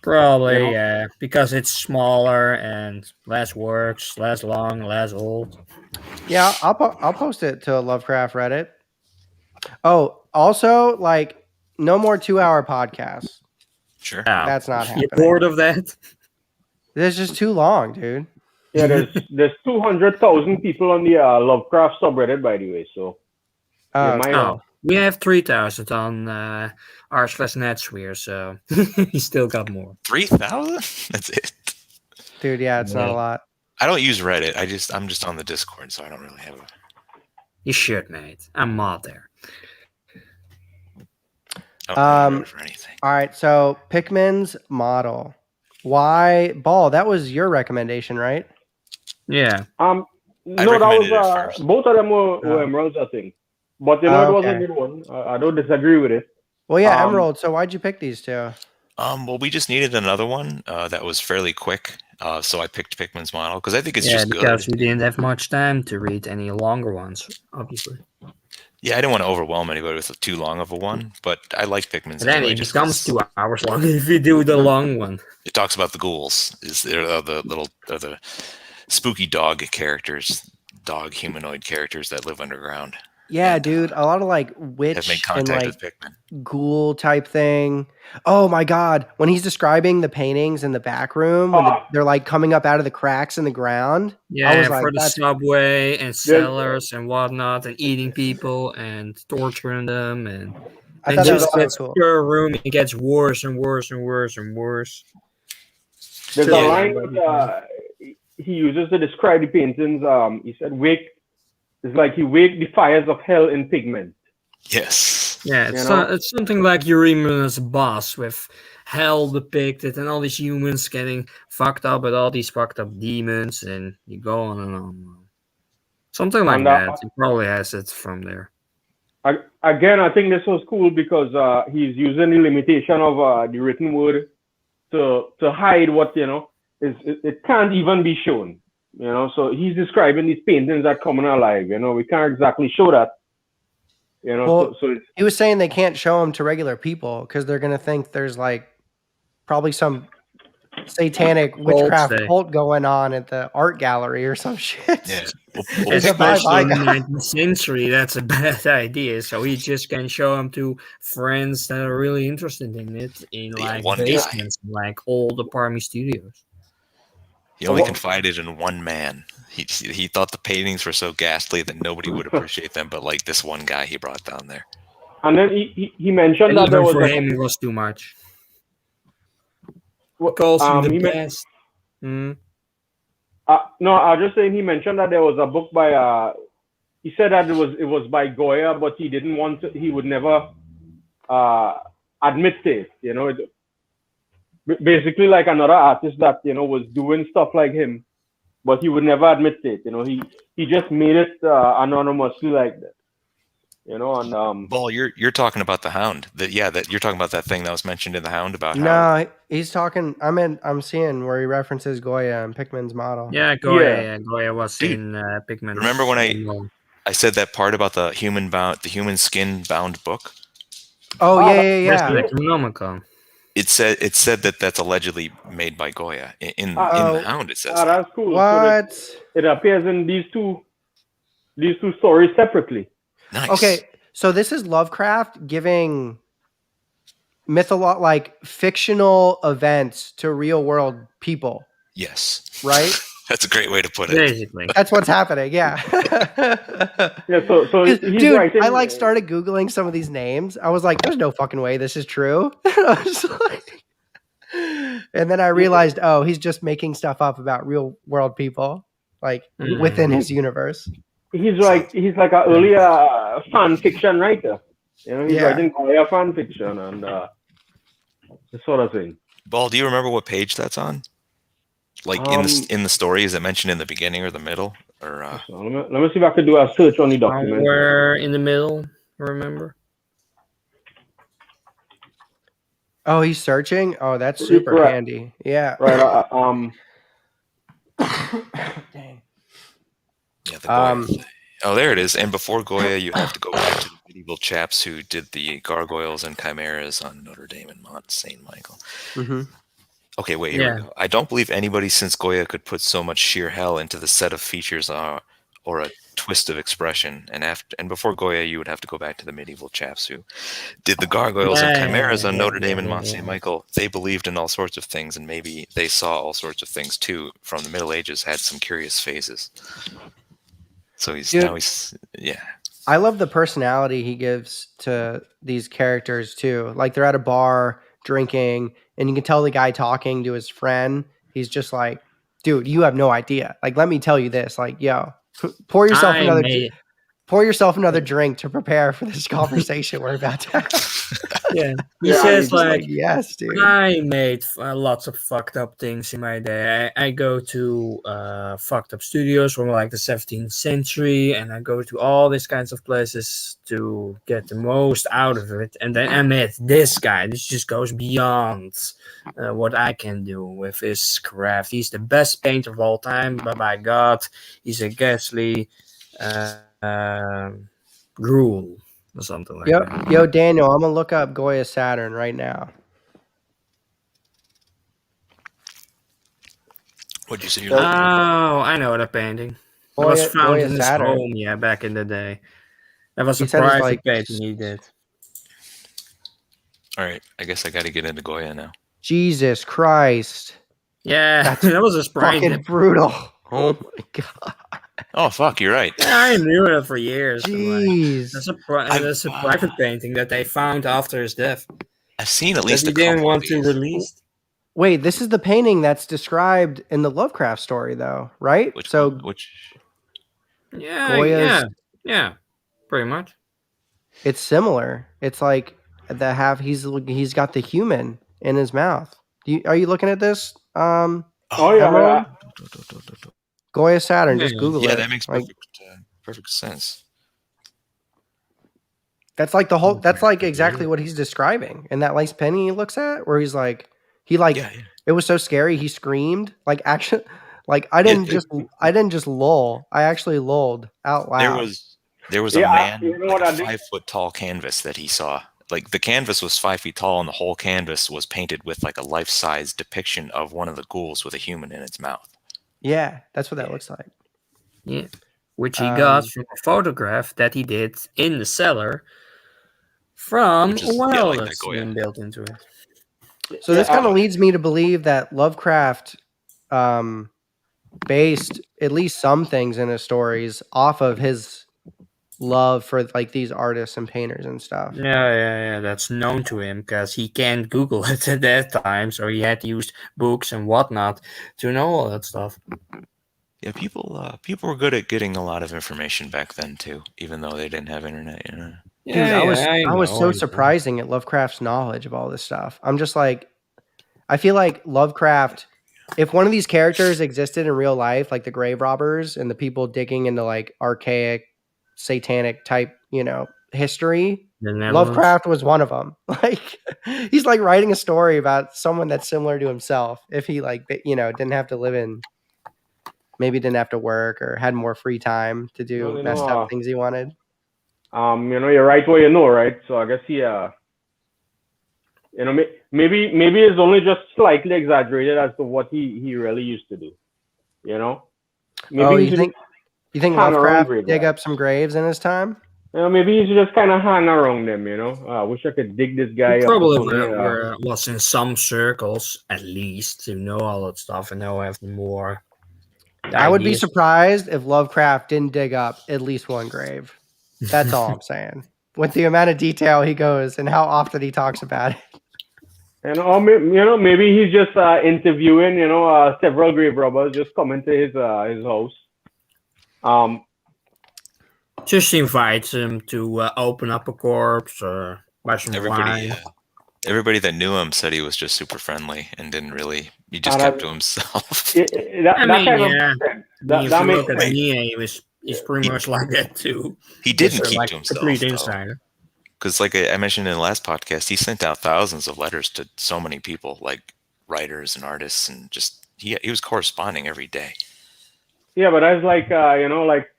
B: probably yeah, because it's smaller and less works, less long, less old.
A: Yeah, I'll post it to Lovecraft Reddit. Oh, also like no more 2-hour podcasts.
C: Sure.
A: That's not
B: You're
A: happening.
B: bored of that?
A: It's just too long, dude.
D: yeah, there's 200,000 people on the Lovecraft subreddit, by the way. So you
A: Oh,
D: might
B: Oh, we have 3,000 on r/NetSphere, so he still got more.
C: 3,000? That's it.
A: dude, yeah, it's not a
B: Yeah.
A: lot.
C: I don't use Reddit. I'm just on the Discord, so I don't really have a.
B: You should, mate. I'm mod there.
C: I don't use Reddit for anything.
A: All right, so Pickman's model. Why Ball? That was your recommendation, right?
B: Yeah.
D: no, that
C: recommended it
D: was
C: first.
D: both of them were
A: Oh.
D: emeralds, I think. But you know, it was a
A: Okay.
D: good one. I don't disagree with it.
A: Well, yeah, Emerald. So why'd you pick these two?
C: Well, we just needed another one that was fairly quick, so I picked Pickman's model because I think it's
B: Yeah,
C: just
B: because
C: good.
B: we didn't have much time to read any longer ones, obviously.
C: Yeah, I didn't want to overwhelm anybody with too long of a one, but I like Pickman's
B: And then
C: anyway.
B: it
C: Just
B: becomes
C: 'cause
B: 2 hours long if you do the long one.
C: it talks about the ghouls. Is there the spooky dog characters, dog humanoid characters that live underground?
A: Yeah,
C: And,
A: dude, a lot of like
C: have made
A: witch and
C: contact
A: like
C: with Pickman.
A: ghoul type thing. Oh my god, when he's describing the paintings in the back room when they're like coming up out of the cracks in the ground. I was
B: Yeah,
A: like,
B: for the
A: that's
B: subway and cellars and whatnot, and eating people and torturing them, and
A: I
B: then
A: thought that was
B: just
A: so
B: gets
A: cool.
B: per room, it gets worse and worse and worse and worse.
D: There's
B: Till
D: a
B: the
D: line
B: end,
D: that he uses to describe the paintings. He said, "Wake." It's like he waked the fires of hell in pigment.
C: Yes.
B: Yeah,
D: You
B: it's
D: know?
B: it's something like Euremus' boss with hell depicted and all these humans getting fucked up with all these fucked up demons, and you go on and on. Something like
D: And
B: that. He probably has it from there.
D: again, I think this was cool because he's using the limitation of the written word to hide what it can't even be shown. You know, so he's describing these paintings that coming alive. You know, we can't exactly show that. You know,
A: Well,
D: so it's,
A: he was saying they can't show them to regular people because they're gonna think there's like probably some satanic witchcraft
B: day.
A: cult going on at the art gallery or some shit.
C: Yeah.
A: It's a
B: Especially in the
A: bye-bye guy.
B: 19th century, that's a bad idea. So he just can show them to friends that are really interested in it in
C: Yeah,
B: like
C: one guy.
B: basements, like old apartment studios.
C: He only confided in one man. He thought the paintings were so ghastly that nobody would appreciate them, but like this one guy he brought down there.
D: and then he mentioned
B: And
D: that there
B: even
D: was
B: for
D: a,
B: him, it was too much. He calls him the best.
D: no, I was just saying he mentioned that there was a book by he said that it was by Goya, but he didn't want to. He would never admit it. You know, basically like another artist that was doing stuff like him, but he would never admit it. You know, he just made it anonymously like that. You know, and
C: Ball, you're talking about the Hound. That you're talking about that thing that was mentioned in the Hound about how.
A: No, he's talking. I'm seeing where he references Goya and Pickman's model.
B: Yeah, Goya was in Pickman.
C: Remember when I said that part about the human skin bound book?
A: Oh yeah.
B: Necronomicon.
C: It said that that's allegedly made by Goya in the Hound. It says
D: that's cool.
A: What?
D: So it appears in these two stories separately.
C: Nice.
A: Okay, so this is Lovecraft giving like fictional events to real world people.
C: Yes.
A: Right?
C: That's a great way to put it.
B: Basically.
A: That's what's happening, yeah.
D: Yeah, so he's
A: dude,
D: writing,
A: I started Googling some of these names. I was like, there's no fucking way this is true. I was like, and then I realized, he's just making stuff up about real world people, like within his universe.
D: He's like an earlier fan fiction writer. You know, he's writing Goya fan fiction and this sort of thing.
C: Ball, do you remember what page that's on? Like in the story, is it mentioned in the beginning or the middle? Or
D: let me see if I could do a search on the document.
B: Somewhere in the middle, remember?
A: Oh, he's searching? Oh, that's super handy. Yeah.
D: Right.
A: Dang.
C: Yeah, the Goya thing. Oh, there it is. And before Goya, you have to go back to the medieval chaps who did the gargoyles and chimeras on Notre Dame and Mont Saint Michael.
A: Mm-hmm.
C: Okay, wait, here we go. I don't believe anybody since Goya could put so much sheer hell into the set of features or a twist of expression. And before Goya, you would have to go back to the medieval chaps who did the gargoyles and chimeras on Notre Dame and Mont Saint Michael. They believed in all sorts of things, and maybe they saw all sorts of things too. From the Middle Ages, had some curious phases. So he's
A: I love the personality he gives to these characters too. Like they're at a bar drinking, and you can tell the guy talking to his friend. He's just like, "Dude, you have no idea. Like, let me tell you this. Like, yo, pour yourself another drink to prepare for this conversation we're about to have."
B: Yeah, he says like,
A: "Yes, dude.
B: I made lots of fucked up things in my day. I go to fucked up studios from like the 17th century, and I go to all these kinds of places to get the most out of it. And then I met this guy. This just goes beyond what I can do with his craft. He's the best painter of all time, but by God, he's a ghastly gruel." Or something like that.
A: Yo, Daniel, I'm gonna look up Goya Saturn right now.
C: What'd you say?
B: Oh, I know that painting. It was found in his home, back in the day. That was a private painting he did.
C: All right, I guess I got to get into Goya now.
A: Jesus Christ!
B: Yeah, that was a
A: fucking brutal. Oh my God.
C: Oh fuck! You're right.
B: I knew it for years.
A: Jeez,
B: that's a private painting that they found after his death.
C: I've seen at least
B: a couple. He didn't want to release.
A: Wait, this is the painting that's described in the Lovecraft story, though, right?
B: Yeah,
A: Goya's,
B: yeah, pretty much.
A: It's similar. It's like he's got the human in his mouth. Are you looking at this?
D: Yeah.
A: Goya Saturn, just Google it.
C: Yeah, that makes perfect sense.
A: That's like that's like exactly what he's describing. And that lace penny he looks at, where he's like, it was so scary, he screamed. Like actually, like I didn't just lull. I actually lulled out loud.
C: There was a man with a 5 foot tall canvas that he saw. Like the canvas was 5 feet tall, and the whole canvas was painted with like a life size depiction of one of the ghouls with a human in its mouth.
A: Yeah, that's what that looks like.
B: Yeah, which he got from a photograph that he did in the cellar from a well that's been built into it.
A: So this kind of leads me to believe that Lovecraft based at least some things in his stories off of his love for like these artists and painters and stuff.
B: Yeah, that's known to him because he can't Google it at that time, so he had to use books and whatnot to know all that stuff.
C: Yeah, people were good at getting a lot of information back then too, even though they didn't have internet. You know?
A: Dude, I was so
B: know.
A: surprising at Lovecraft's knowledge of all this stuff. I'm just like, I feel like Lovecraft, if one of these characters existed in real life, like the grave robbers and the people digging into like archaic, satanic type, history,
B: The Netherlands.
A: Lovecraft was one of them. Like, he's like writing a story about someone that's similar to himself. If he didn't have to maybe didn't have to work or had more free time to do messed up things he wanted.
D: You're right where you know, right? So I guess he, maybe it's only just slightly exaggerated as to what he really used to do. Maybe
A: you think Lovecraft dig up some graves in his time?
D: Maybe he's just kind of hang around them. I wish I could dig this guy up.
B: Probably was in some circles at least to know all that stuff and now have more.
A: I would be surprised if Lovecraft didn't dig up at least one grave. That's all I'm saying. With the amount of detail he goes and how often he talks about it.
D: Maybe he's just interviewing, several grave robbers just come into his house.
B: Just invite him to open up a corpse or buy some wine.
C: Everybody that knew him said he was just super friendly and didn't really. He just kept to himself.
B: If you look at me, he's pretty much like that too.
C: He didn't keep to himself.
B: Complete insider.
C: Because, like I mentioned in the last podcast, he sent out thousands of letters to so many people, like writers and artists, and just he was corresponding every day.
D: Yeah, but I was like,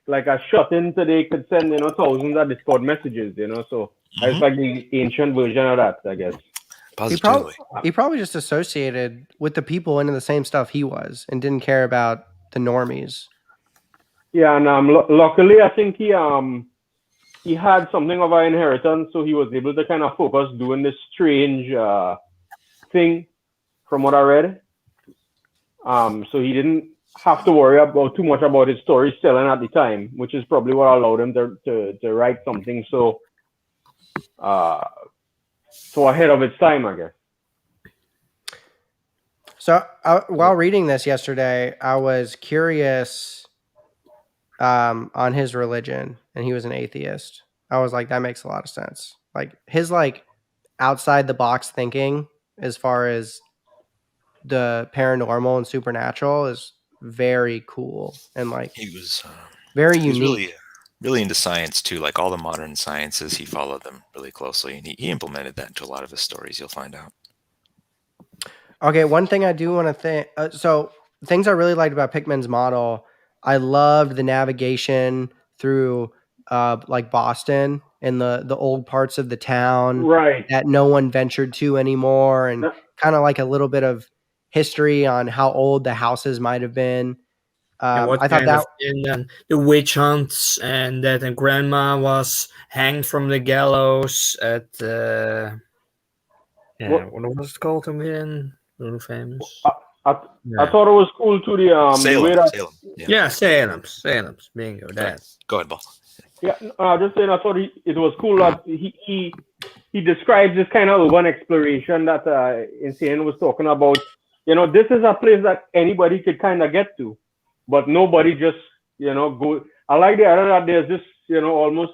D: like a shut-in today could send, thousands of Discord messages, so I was like the ancient version of that, I guess.
C: Positively.
A: He probably just associated with the people into the same stuff he was and didn't care about the normies.
D: Yeah, and luckily, I think he had something of an inheritance, so he was able to kind of focus doing this strange thing, from what I read. So he didn't have to worry about too much about his story selling at the time, which is probably what allowed him to write something so ahead of its time, I guess.
A: So while reading this yesterday, I was curious on his religion, and he was an atheist. I was like, that makes a lot of sense. Like his outside the box thinking as far as the paranormal and supernatural is very cool, and
C: he was
A: very unique.
C: Really into science too, like all the modern sciences. He followed them really closely, and he implemented that into a lot of his stories. You'll find out.
A: Okay, one thing I do want to think. So things I really liked about Pickman's model, I loved the navigation through like Boston and the old parts of the town,
D: right,
A: that no one ventured to anymore, and kind of like a little bit of history on how old the houses might have been. I thought that
B: the witch hunts and that and grandma was hanged from the gallows at what was it called again? Really famous.
D: I thought it was cool to the
C: Salem.
B: Salem's bingo. That.
C: Go ahead, Paul.
D: Yeah, just saying. I thought it was cool that he describes this kind of urban exploration that Inseinen was talking about. This is a place that anybody could kind of get to, but nobody just go. I like the idea that there's this almost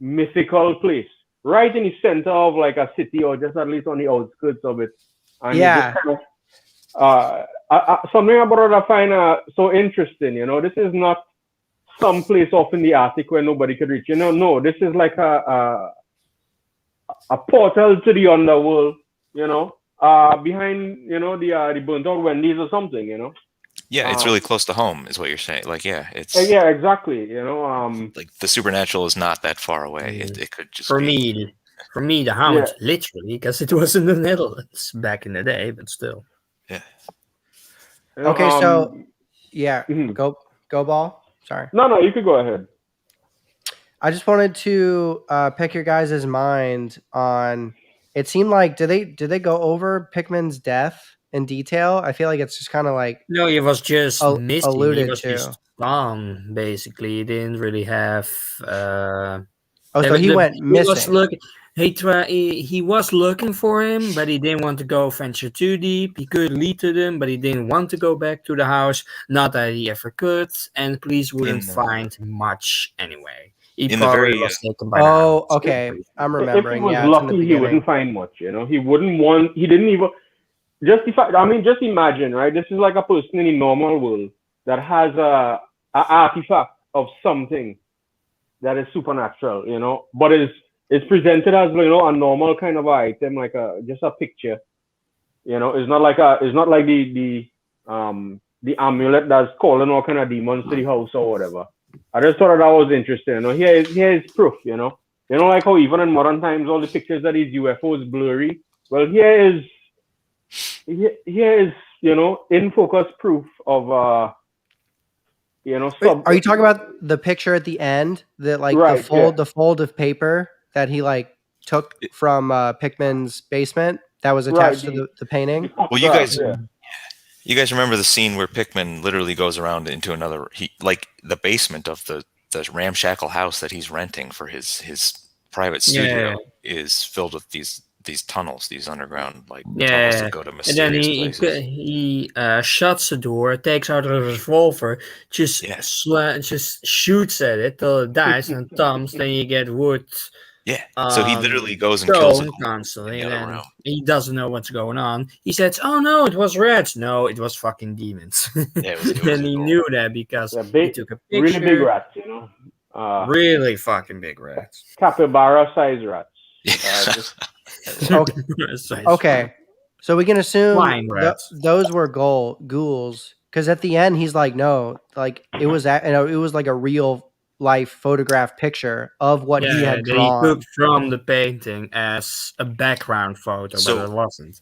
D: mythical place right in the center of like a city, or just at least on the outskirts of it. And
A: yeah.
D: Something about it I find so interesting. This is not some place off in the Arctic where nobody could reach. No, this is like a portal to the underworld. Behind the burnt out Wendy's or something.
C: Yeah, it's really close to home, is what you're saying. Like, yeah, it's
D: exactly.
C: like the supernatural is not that far away. It could just
B: for me, the Hound, literally, because it was in the Netherlands back in the day, but still.
C: Yeah.
A: Okay, so go ball. Sorry.
D: No, you could go ahead.
A: I just wanted to pick your guys' mind on. It seemed like did they go over Pickman's death in detail? I feel like it's just kind of like
B: no, he was just missing.
A: Alluded
B: he was
A: to.
B: Just gone. Basically, he didn't really have.
A: So he went missing.
B: He was looking for him, but he didn't want to go venture too deep. He could lead to them, but he didn't want to go back to the house. Not that he ever could, and the police wouldn't find much anyway. He probably was taken by the house.
A: Okay. I'm
D: If he
A: remembering.
D: was
A: Yeah, it's in the
D: lucky, he
A: beginning.
D: wouldn't find much. You know, he wouldn't want. He didn't even. Just imagine, right? This is like a person in a normal world that has a artifact of something that is supernatural, you know, but it's presented as, you know, a normal kind of item, like just a picture, you know. It's not like the amulet that's calling all kind of demons to the house or whatever. I just thought that was interesting, you know. Here is proof, you know, like how even in modern times all the pictures of these UFOs blurry. Well, here is you know, in focus proof of you know.
A: Are you talking about the picture at the end, that like
D: Right,
A: the fold of paper that he like took from Pickman's basement that was attached to the painting?
C: Well, you guys remember the scene where Pickman literally goes around into another, the basement of the ramshackle house that he's renting for his private studio is filled with these tunnels, these underground tunnels that go to mysterious places.
B: And then he shuts the door, takes out a revolver, just shoots at it till it dies and thumbs. Then you get wood.
C: Yeah. So he literally goes and kills it
B: constantly. And he doesn't know what's going on. He says, "Oh no, it was rats." No, it was fucking demons.
C: Yeah, it was
B: and he knew that because he took a picture.
D: Really big rats, you know.
B: Really fucking big rats.
D: Capybara size rats.
A: Okay, so we can assume those were ghouls, because at the end he's like, no, like it was like a real life photograph picture of what he had drawn.
B: He took from the painting as a background photo, but it wasn't.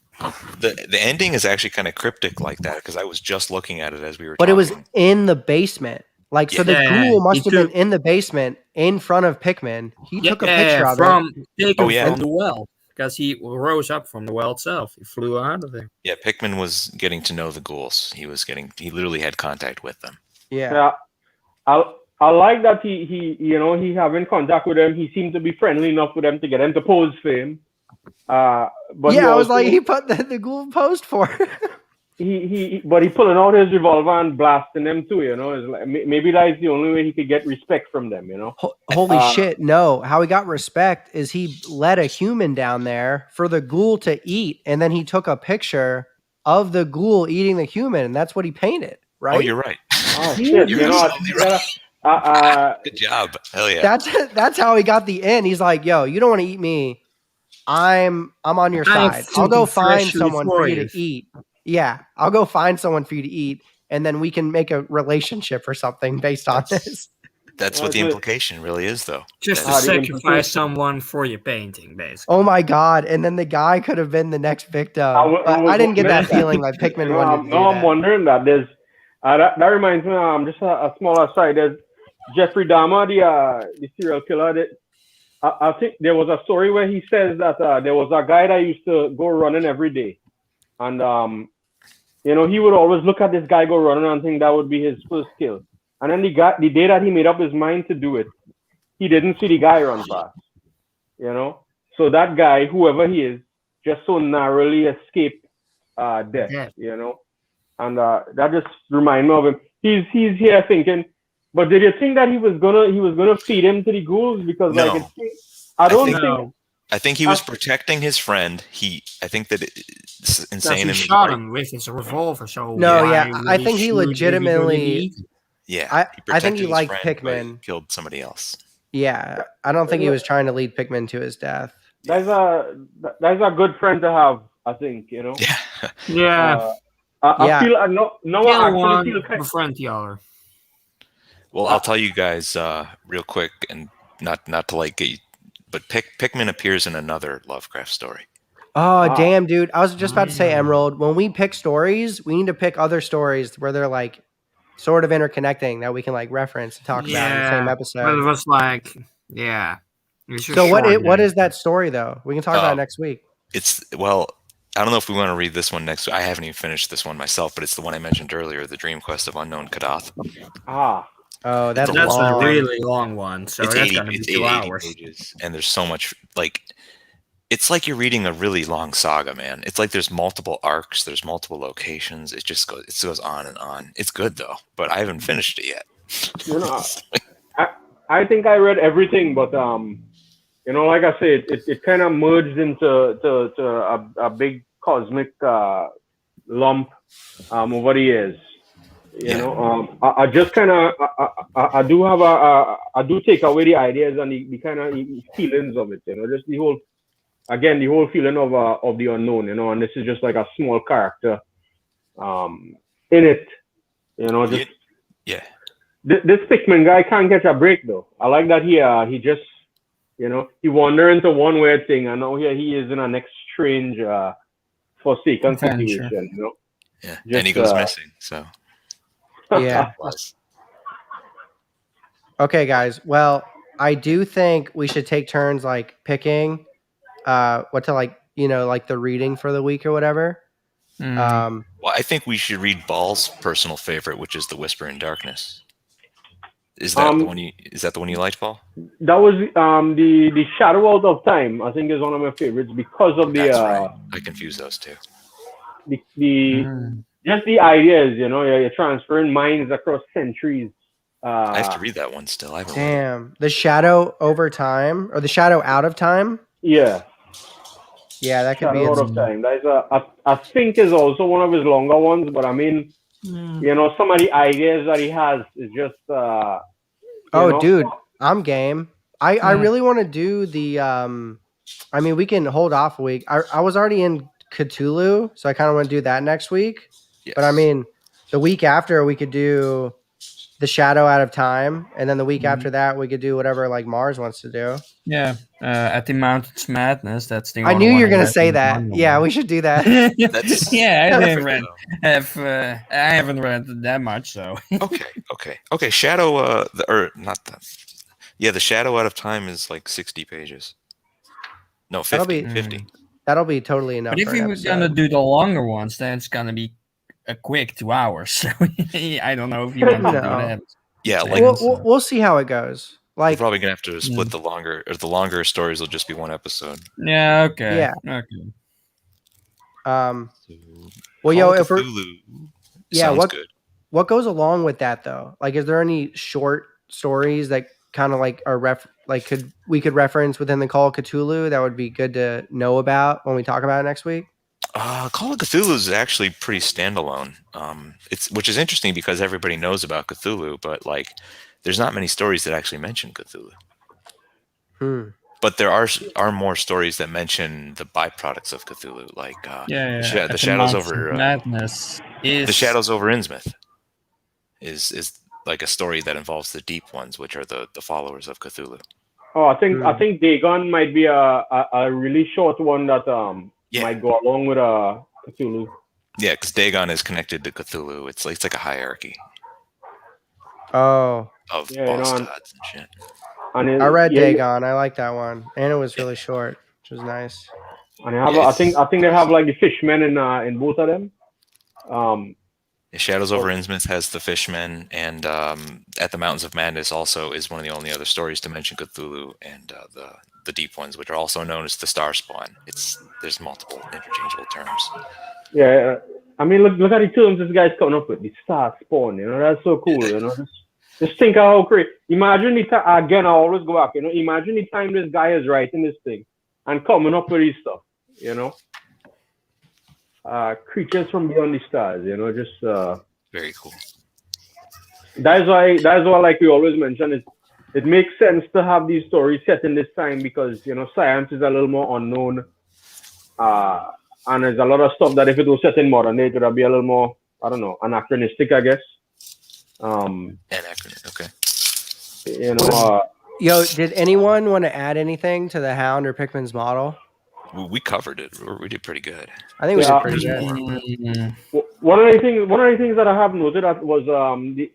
C: The ending is actually kind of cryptic like that, because I was just looking at it as we were
A: talking. But it was in the basement. Like, so the ghoul must have been in the basement in front of Pickman. He took a picture of it.
B: From the well. Because he rose up from the well itself. He flew out of there.
C: Yeah, Pickman was getting to know the ghouls. He literally had contact with them.
A: Yeah.
D: I like that he having contact with them. He seemed to be friendly enough with them to get them to pose for him. But
A: I was like, he put the ghoul posed for him.
D: he pulling out his revolver and blasting them too, you know. It's like, maybe that's the only way he could get respect from them, you know.
A: Holy shit, no. How he got respect is he let a human down there for the ghoul to eat, and then he took a picture of the ghoul eating the human, and that's what he painted, right?
C: Oh, you're right.
D: Oh shit, you're right.
C: Good job. Hell yeah.
A: That's how he got the in. He's like, yo, you don't want to eat me. I'm on your side. I'll go find someone for you to eat. Yeah, I'll go find someone for you to eat, and then we can make a relationship or something based on this.
C: That's what the implication really is, though.
B: Just to sacrifice someone for your painting, basically.
A: Oh my god! And then the guy could have been the next victim. I didn't get that feeling like Pickman wanted to do that.
D: I'm wondering that. There's that reminds me. Just a small aside. There's Jeffrey Dahmer, the serial killer. I think there was a story where he says that there was a guy that used to go running every day, and you know, he would always look at this guy go running and think that would be his first kill. And then the day that he made up his mind to do it, he didn't see the guy run past. You know? So that guy, whoever he is, just so narrowly escaped death, you know? And that just reminded me of him. He's here thinking, but did you think that he was gonna feed him to the ghouls? Because
C: no.
D: I don't think
C: I think he was protecting his friend. I think that Inseinen.
B: He shot him with his revolver. So
A: I think he legitimately.
C: Yeah,
A: I think he liked Pickman.
C: Killed somebody else.
A: Yeah, I don't think he was trying to lead Pickman to his death.
D: That's a good friend to have. I think, you know.
B: Yeah.
D: I feel I actually feel
B: kind of friend the other.
C: Well, I'll tell you guys real quick, and not to like get you. But Pickman appears in another Lovecraft story.
A: Oh, damn, dude. I was just about to say, Emerald, when we pick stories, we need to pick other stories where they're like sort of interconnecting that we can like reference and talk about in the same episode.
B: But it was like,
A: So what is that story, though? We can talk about it next week.
C: I don't know if we want to read this one next week. I haven't even finished this one myself, but it's the one I mentioned earlier, The Dream Quest of Unknown Kadath.
A: Oh, that's
B: a really long one. So
C: it's
B: that's
C: 80,
B: gonna be
C: it's
B: 2
C: 80
B: hours.
C: pages, and there's so much like It's like you're reading a really long saga, man. It's like there's multiple arcs, there's multiple locations. It goes on and on. It's good though, but I haven't finished it yet.
D: You know, I think I read everything, but you know, like I said, it kind of merged into a big cosmic lump over the years. You know, I just kind of I do have I do take away the ideas and the kind of feelings of it. You know, just the whole feeling of the unknown. You know, and this is just like a small character in it. You know, just
C: yeah.
D: This Pickman guy can't catch a break though. I like that he just, you know, he wandered into one weird thing, and now here he is in a next strange, forsaken situation. You know.
C: Yeah, just, and he goes missing. So.
A: Yeah. Okay, guys. Well, I do think we should take turns like picking what to like, you know, like the reading for the week or whatever.
C: Well, I think we should read Ball's personal favorite, which is The Whisper in Darkness. Is that the one you liked, Paul?
D: That was the Shadow Out of Time. I think is one of my favorites because of
C: That's right. I confuse those two.
D: Just the ideas, you know, you're transferring minds across centuries.
C: I have to read that one still.
A: Damn. The Shadow Over Time or the Shadow Out of Time?
D: Yeah.
A: Yeah, that could be
D: Shadow Out of Time. That is I think is also one of his longer ones, but I mean, you know, some of the ideas that he has is just
A: dude, I'm game. I really want to do the I mean, we can hold off a week. I was already in Cthulhu, so I kind of want to do that next week. Yes. But I mean, the week after we could do the Shadow Out of Time, and then the week after that we could do whatever like Mars wants to do.
B: Yeah, at the Mountains Madness. That's the.
A: I knew you were gonna say that. Yeah, we should do that.
B: I haven't read that much, so.
C: Okay. Shadow, the Shadow Out of Time is like 60 pages. No, 50.
A: That'll be totally enough.
B: But if we were gonna do the longer ones, then it's gonna be a quick 2 hours. So I don't know if you want to do that.
C: Yeah, like
A: we'll see how it goes. Like
C: we're probably gonna have to split the longer stories will just be one episode.
B: Yeah. Okay.
A: Yeah.
B: Okay.
A: Well, if we're
C: sounds good.
A: What goes along with that though? Like, is there any short stories that kind of like are we could reference within the Call of Cthulhu that would be good to know about when we talk about it next week?
C: Call of Cthulhu is actually pretty standalone. Which is interesting because everybody knows about Cthulhu, but like, there's not many stories that actually mention Cthulhu. But there are more stories that mention the byproducts of Cthulhu, like the Shadows over
B: Madness.
C: The Shadows over Innsmouth is like a story that involves the Deep Ones, which are the followers of Cthulhu.
D: Oh, I think Dagon might be a really short one that might go along with Cthulhu.
C: Yeah, because Dagon is connected to Cthulhu. It's like a hierarchy.
A: Oh.
C: Of boss gods and shit.
A: I read Dagon. I like that one, and it was really short, which was nice.
D: And I think they have like the fishmen in both of them.
C: Shadows over Innsmouth has the fishmen, and at the Mountains of Madness also is one of the only other stories to mention Cthulhu and the Deep Ones, which are also known as the Star Spawn. There's multiple interchangeable terms.
D: Yeah, I mean, look at the terms this guy's coming up with. The Star Spawn, you know, that's so cool. You know, just think how crazy. Imagine again. I always go back. You know, imagine the time this guy is writing this thing and coming up with this stuff. You know. Creatures from beyond the stars, you know, just
C: very cool.
D: That's why, like we always mention, it makes sense to have these stories set in this time because, you know, science is a little more unknown, and there's a lot of stuff that if it was set in modern day, it would be a little more, I don't know, anachronistic, I guess.
C: Anachronistic, okay.
D: You know,
A: yo, did anyone want to add anything to the Hound or Pickman's model?
C: We covered it. We did pretty good.
A: I think we did pretty good.
D: One of the things that I have noted was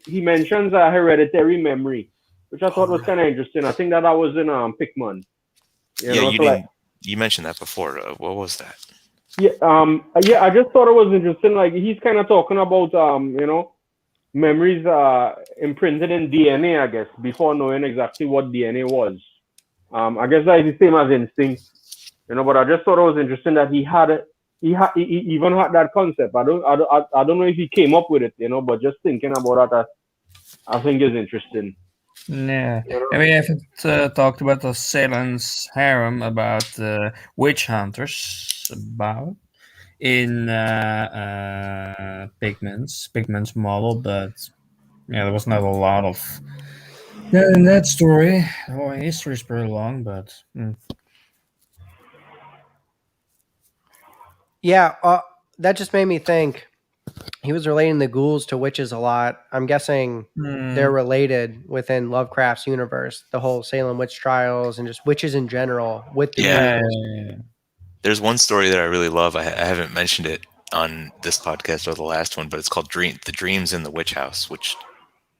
D: he mentions Hereditary Memory, which I thought was kind of interesting. I think that was in Pickman.
C: You mentioned that before. What was that?
D: I just thought it was interesting. Like he's kind of talking about you know, memories imprinted in DNA, I guess, before knowing exactly what DNA was. I guess that is the same as instinct. But I just thought it was interesting that he even had that concept. I don't know if he came up with it, but just thinking about that, I think is interesting.
B: Yeah, and we haven't talked about the Salem's harem, about witch hunters, about in Pickman's model, but yeah, there was not a lot of that in that story. Oh, history is pretty long, but
A: Yeah, that just made me think. He was relating the ghouls to witches a lot. I'm guessing they're related within Lovecraft's universe. The whole Salem witch trials and just witches in general with the ghouls.
B: yeah.
C: There's one story that I really love. I haven't mentioned it on this podcast or the last one, but it's called The Dreams in the Witch House, which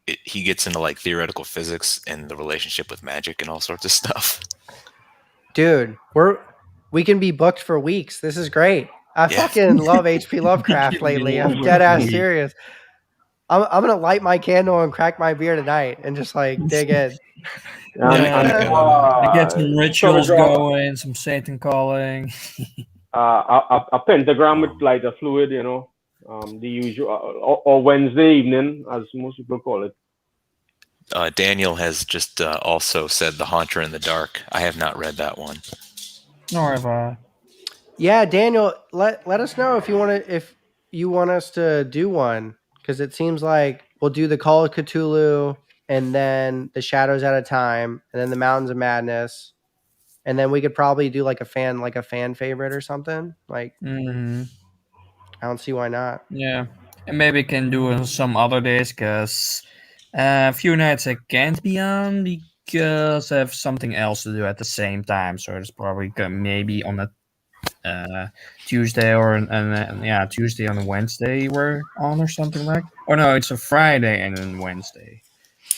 C: he gets into like theoretical physics and the relationship with magic and all sorts of stuff.
A: Dude, we can be booked for weeks. This is great. I fucking love H.P. Lovecraft lately. I'm dead ass serious. I'm gonna light my candle and crack my beer tonight and just like dig in.
B: Get some rituals going, some Satan calling.
D: A pentagram with lighter fluid, the usual, or Wednesday evening, as most people call it.
C: Daniel has just also said The Haunter in the Dark. I have not read that one.
B: Nor have I.
A: Yeah, Daniel, let us know if you want us to do one, because it seems like we'll do the Call of Cthulhu and then the Shadows at a Time and then the Mountains of Madness, and then we could probably do like a fan favorite or something. Like, I don't see why not.
B: Yeah, and maybe we can do it some other days, because a few nights I can't be on because I have something else to do at the same time. So it's probably maybe on a Tuesday or Tuesday on a Wednesday we're on or something like. Or no, it's a Friday and then Wednesday.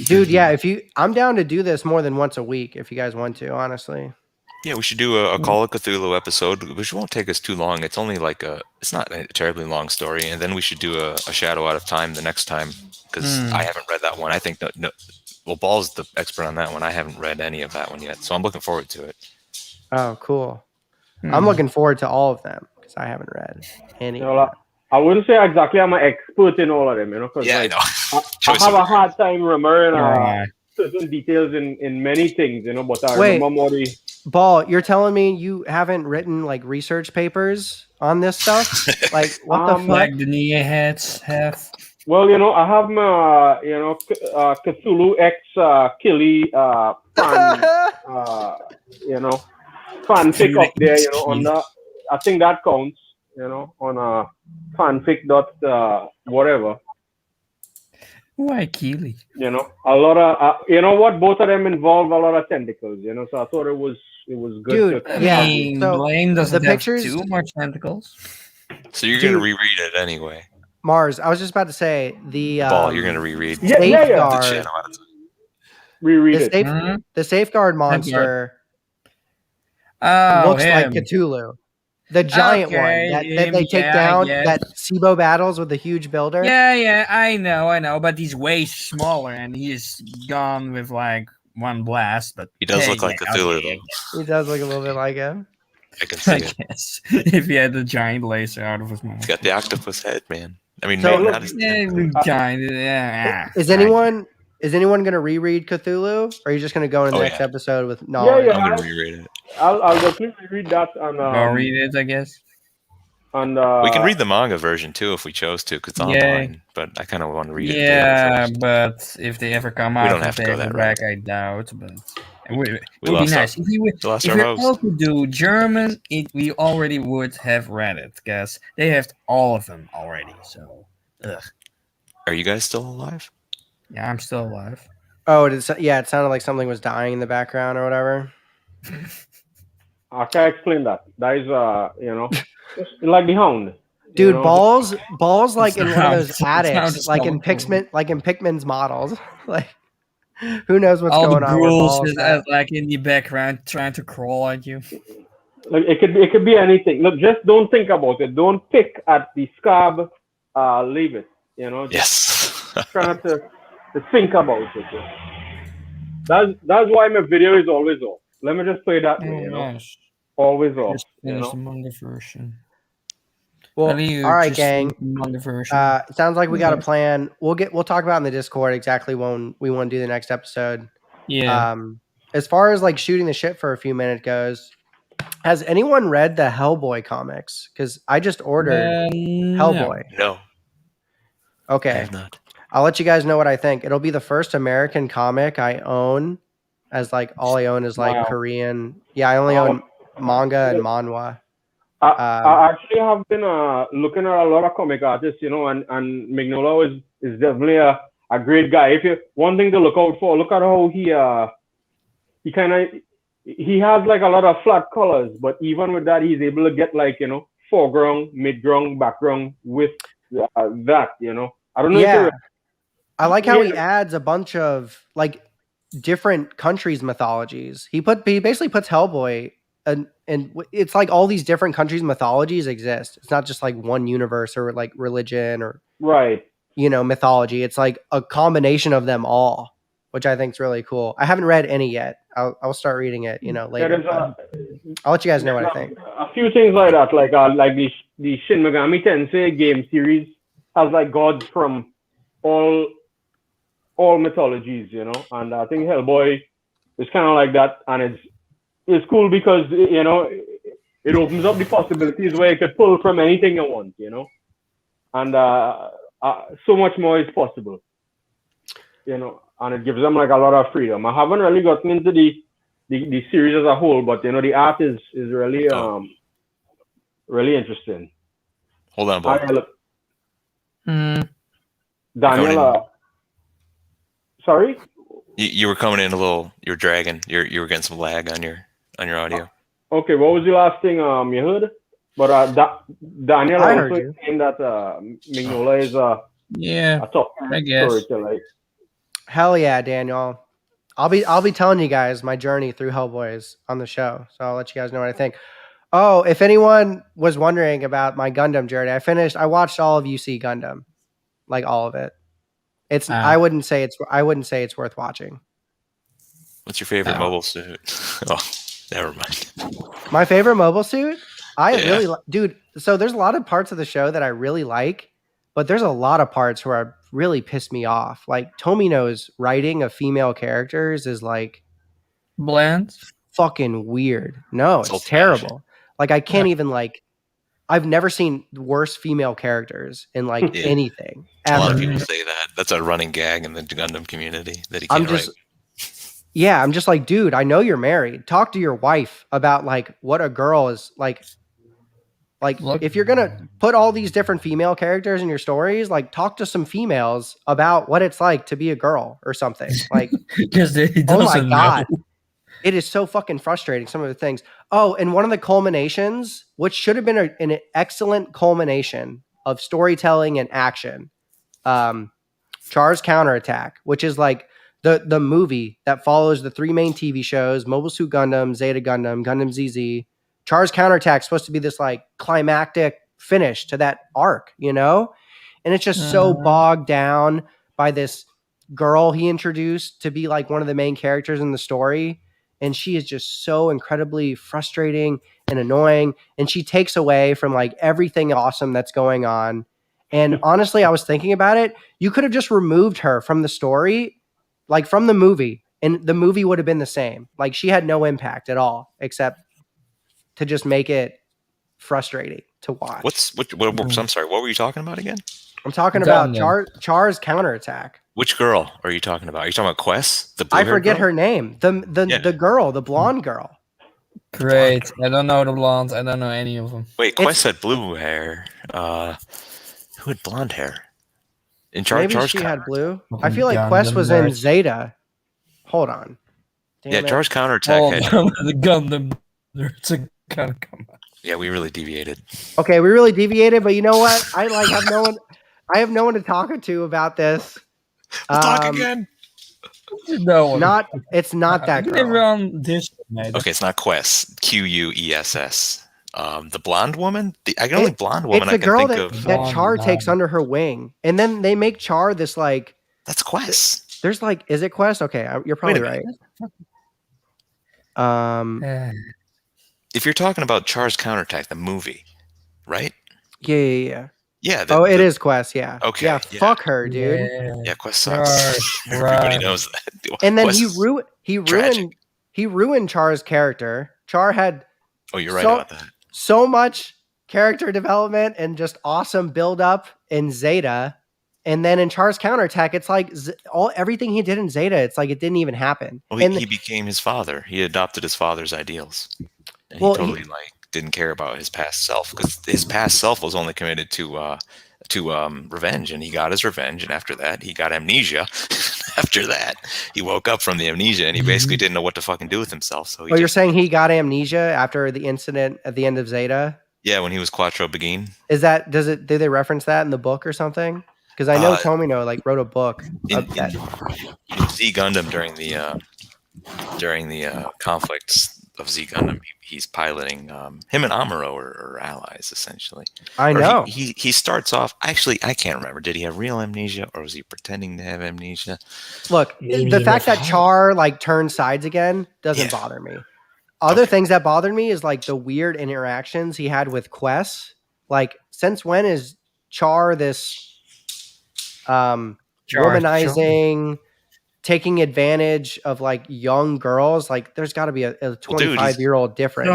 A: Dude, yeah, I'm down to do this more than once a week if you guys want to, honestly.
C: Yeah, we should do a Call of Cthulhu episode, which won't take us too long. It's only like it's not a terribly long story, and then we should do a Shadow Out of Time the next time, because I haven't read that one. I think well, Ball's the expert on that one. I haven't read any of that one yet, so I'm looking forward to it.
A: Oh, cool. I'm looking forward to all of them because I haven't read any.
D: I wouldn't say exactly I'm an expert in all of them, because
C: I know.
D: I have a hard time remembering certain details in many things, but I remember more the...
A: Ball, you're telling me you haven't written like research papers on this stuff? Like, what the fuck?
B: Like the Nia heads have.
D: Well, I have my, Cthulhu X Killy fan, fanfic up there, on that. I think that counts, on fanfic dot whatever.
B: Why Keely?
D: A lot of, what? Both of them involve a lot of tentacles, so I thought it was good.
A: Dude, I mean,
B: so Blaine doesn't have
A: pictures,
B: too much tentacles.
C: So you're going to reread it anyway.
A: Mars, I was just about to say the
C: Ball, you're going to reread.
A: Safeguard.
D: Reread it.
A: The Safeguard monster looks like Cthulhu. The giant one that they take down, that SIBO battles with the huge builder.
B: Yeah, I know, but he's way smaller and he's gone with like one blast. But
C: he does look like Cthulhu, though.
A: He does look a little bit like him.
C: I can see it.
B: Guess, if he had the giant lacer out of his mouth.
C: He's got the octopus head, man. I mean,
A: not
C: his
B: giant.
A: Is anyone going to reread Cthulhu, or are you just going to go in the next episode with knowledge?
D: Yeah,
C: I'm going to reread it.
D: I'll definitely read that.
B: I'll read it, I guess.
D: And
C: we can read the manga version too if we chose to, because it's online. But I kind of want to read it.
B: Yeah, but if they ever come out,
C: we don't have to go that
B: back, I doubt. But it would be nice if we also do German. We already would have read it because they have all of them already. So,
C: Are you guys still alive?
B: Yeah, I'm still alive.
A: Oh, it sounded like something was dying in the background or whatever.
D: I can't explain that. That is, like the Hound.
A: Dude, balls like in one of those attics, like in Pickman's models. Like, who knows what's going on?
B: All the ghouls like in the background trying to crawl at you.
D: Like it could be anything. Look, just don't think about it. Don't pick at the scab. Leave it. Try not to think about it. That's why my video is always off. Let me just play that way,
B: Nice.
D: always off.
B: Just
D: You
B: finish the
D: know.
B: manga version.
A: Well,
B: I think you
A: all right,
B: just
A: gang.
B: finished the manga version.
A: It sounds like we got a
B: Okay.
A: plan. We'll talk about in the Discord exactly when we want to do the next episode.
B: Yeah.
A: As far as like shooting the shit for a few minutes goes, has anyone read the Hellboy comics? Because I just ordered Hellboy.
C: No, I
A: Okay,
C: have not.
A: I'll let you guys know what I think. It'll be the first American comic I own, as like all I own is like
B: Wow.
A: Korean. Yeah, I only own manga and manhwa.
D: I actually have been looking at a lot of comic artists, you know, and Mignola is definitely a great guy. If you one thing to look out for, look at how he has like a lot of flat colors, but even with that, he's able to get like, you know, foreground, midground, background with that, you know. I don't know.
A: Yeah,
D: If
A: I like how he adds a bunch of like different countries' mythologies. He basically puts Hellboy, and it's like all these different countries' mythologies exist. It's not just like one universe or like religion or
D: right.
A: you know mythology. It's like a combination of them all, which I think is really cool. I haven't read any yet. I'll start reading it, you know, later. I'll let you guys know what I think.
D: A few things like that, like the Shin Megami Tensei game series has like gods from all mythologies, you know, and I think Hellboy is kind of like that, and it's cool because you know it opens up the possibilities where you could pull from anything you want, you know, and so much more is possible, you know, and it gives them like a lot of freedom. I haven't really gotten into the series as a whole, but you know the art is really really interesting.
C: Hold on, Bob.
D: Daniel, sorry?
C: You were coming in a little. You were dragging. You were getting some lag on your audio.
D: Okay, what was the last thing you heard? But Daniel
A: I
D: also
A: heard you.
D: saying that Mignola is a top
B: I guess.
D: storyteller.
A: Hell yeah, Daniel. I'll be telling you guys my journey through Hellboys on the show, so I'll let you guys know what I think. Oh, if anyone was wondering about my Gundam journey, I watched all of UC Gundam, like all of it. It's I wouldn't say it's worth watching.
C: What's your favorite mobile suit? Oh, never mind.
A: My favorite mobile suit? Dude, so there's a lot of parts of the show that I really like, but there's a lot of parts where I really pissed me off. Like Tomino's writing of female characters is like
B: bland,
A: fucking weird. No, it's terrible. Like I can't even like. I've never seen worse female characters in like anything. Ever.
C: A lot of people say that. That's a running gag in the Gundam community that he can't write.
A: Yeah, I'm just like, dude, I know you're married. Talk to your wife about like what a girl is like. Like, if you're gonna put all these different female characters in your stories, like talk to some females about what it's like to be a girl or something. Like,
B: because
A: oh my god, it is so fucking frustrating. Some of the things. Oh, and one of the culminations, which should have been an excellent culmination of storytelling and action, Char's Counterattack, which is like the movie that follows the three main TV shows: Mobile Suit Gundam, Zeta Gundam, Gundam ZZ. Char's Counterattack is supposed to be this like climactic finish to that arc, you know? And it's just so bogged down by this girl he introduced to be like one of the main characters in the story. And she is just so incredibly frustrating and annoying. And she takes away from like everything awesome that's going on. And honestly, I was thinking about it. You could have just removed her from the story, like from the movie, and the movie would have been the same. Like she had no impact at all, except to just make it frustrating to watch.
C: I'm sorry. What were you talking about again?
A: I'm talking about Char's Counterattack.
C: Which girl are you talking about? Are you talking about Quest?
A: I forget her name. The girl, the blonde girl.
B: Great. I don't know the blondes. I don't know any of them.
C: Wait, Quest had blue hair. Who had blonde hair?
A: Maybe she had blue. I feel like Quest was in Zeta. Hold on.
C: Char's Counterattack had
B: the Gundam. It's a kind of come on.
C: Yeah, we really deviated.
A: Okay, we really deviated, but you know what? I have no one to talk to about this.
C: Talk again.
B: No,
A: it's not that girl.
C: Okay, it's not Quest. Quess. The blonde woman. The only blonde woman I can think of.
A: That Char takes under her wing, and then they make Char this like.
C: That's Quest.
A: There's like, is it Quest? Okay, you're probably right.
C: if you're talking about Char's Counterattack, the movie, right?
A: Yeah.
C: Yeah.
A: It is Quest. Yeah.
C: Okay.
A: Yeah. Fuck her, dude.
C: Yeah, Quest sucks. Everybody knows that.
A: And then
C: Quest
A: he
C: tragic.
A: ruined Char's character. Char had
C: Oh, you're right about that.
A: so much character development and just awesome build up in Zeta. And then in Char's Counterattack, it's like everything he did in Zeta, it's like it didn't even happen.
C: Well, he became his father. He adopted his father's ideals. And he totally didn't care about his past self, because his past self was only committed to revenge, and he got his revenge. And after that, he got amnesia. After that, he woke up from the amnesia, and he basically didn't know what to fucking do with himself. So
A: you're saying he got amnesia after the incident at the end of Zeta?
C: Yeah, when he was Quattro Begin.
A: Is that did they reference that in the book or something? Because I know Tomino wrote a book
C: in Z Gundam during the conflicts of Z Gundam. He's piloting him and Amuro are allies, essentially.
A: I know.
C: He starts off. Actually, I can't remember. Did he have real amnesia, or was he pretending to have amnesia?
A: Look, the fact that Char turned sides again doesn't bother me. Other things that bothered me is like the weird interactions he had with Quest. Like, since when is Char this womanizing, taking advantage of like young girls? Like, there's got to be a 25-year-old difference.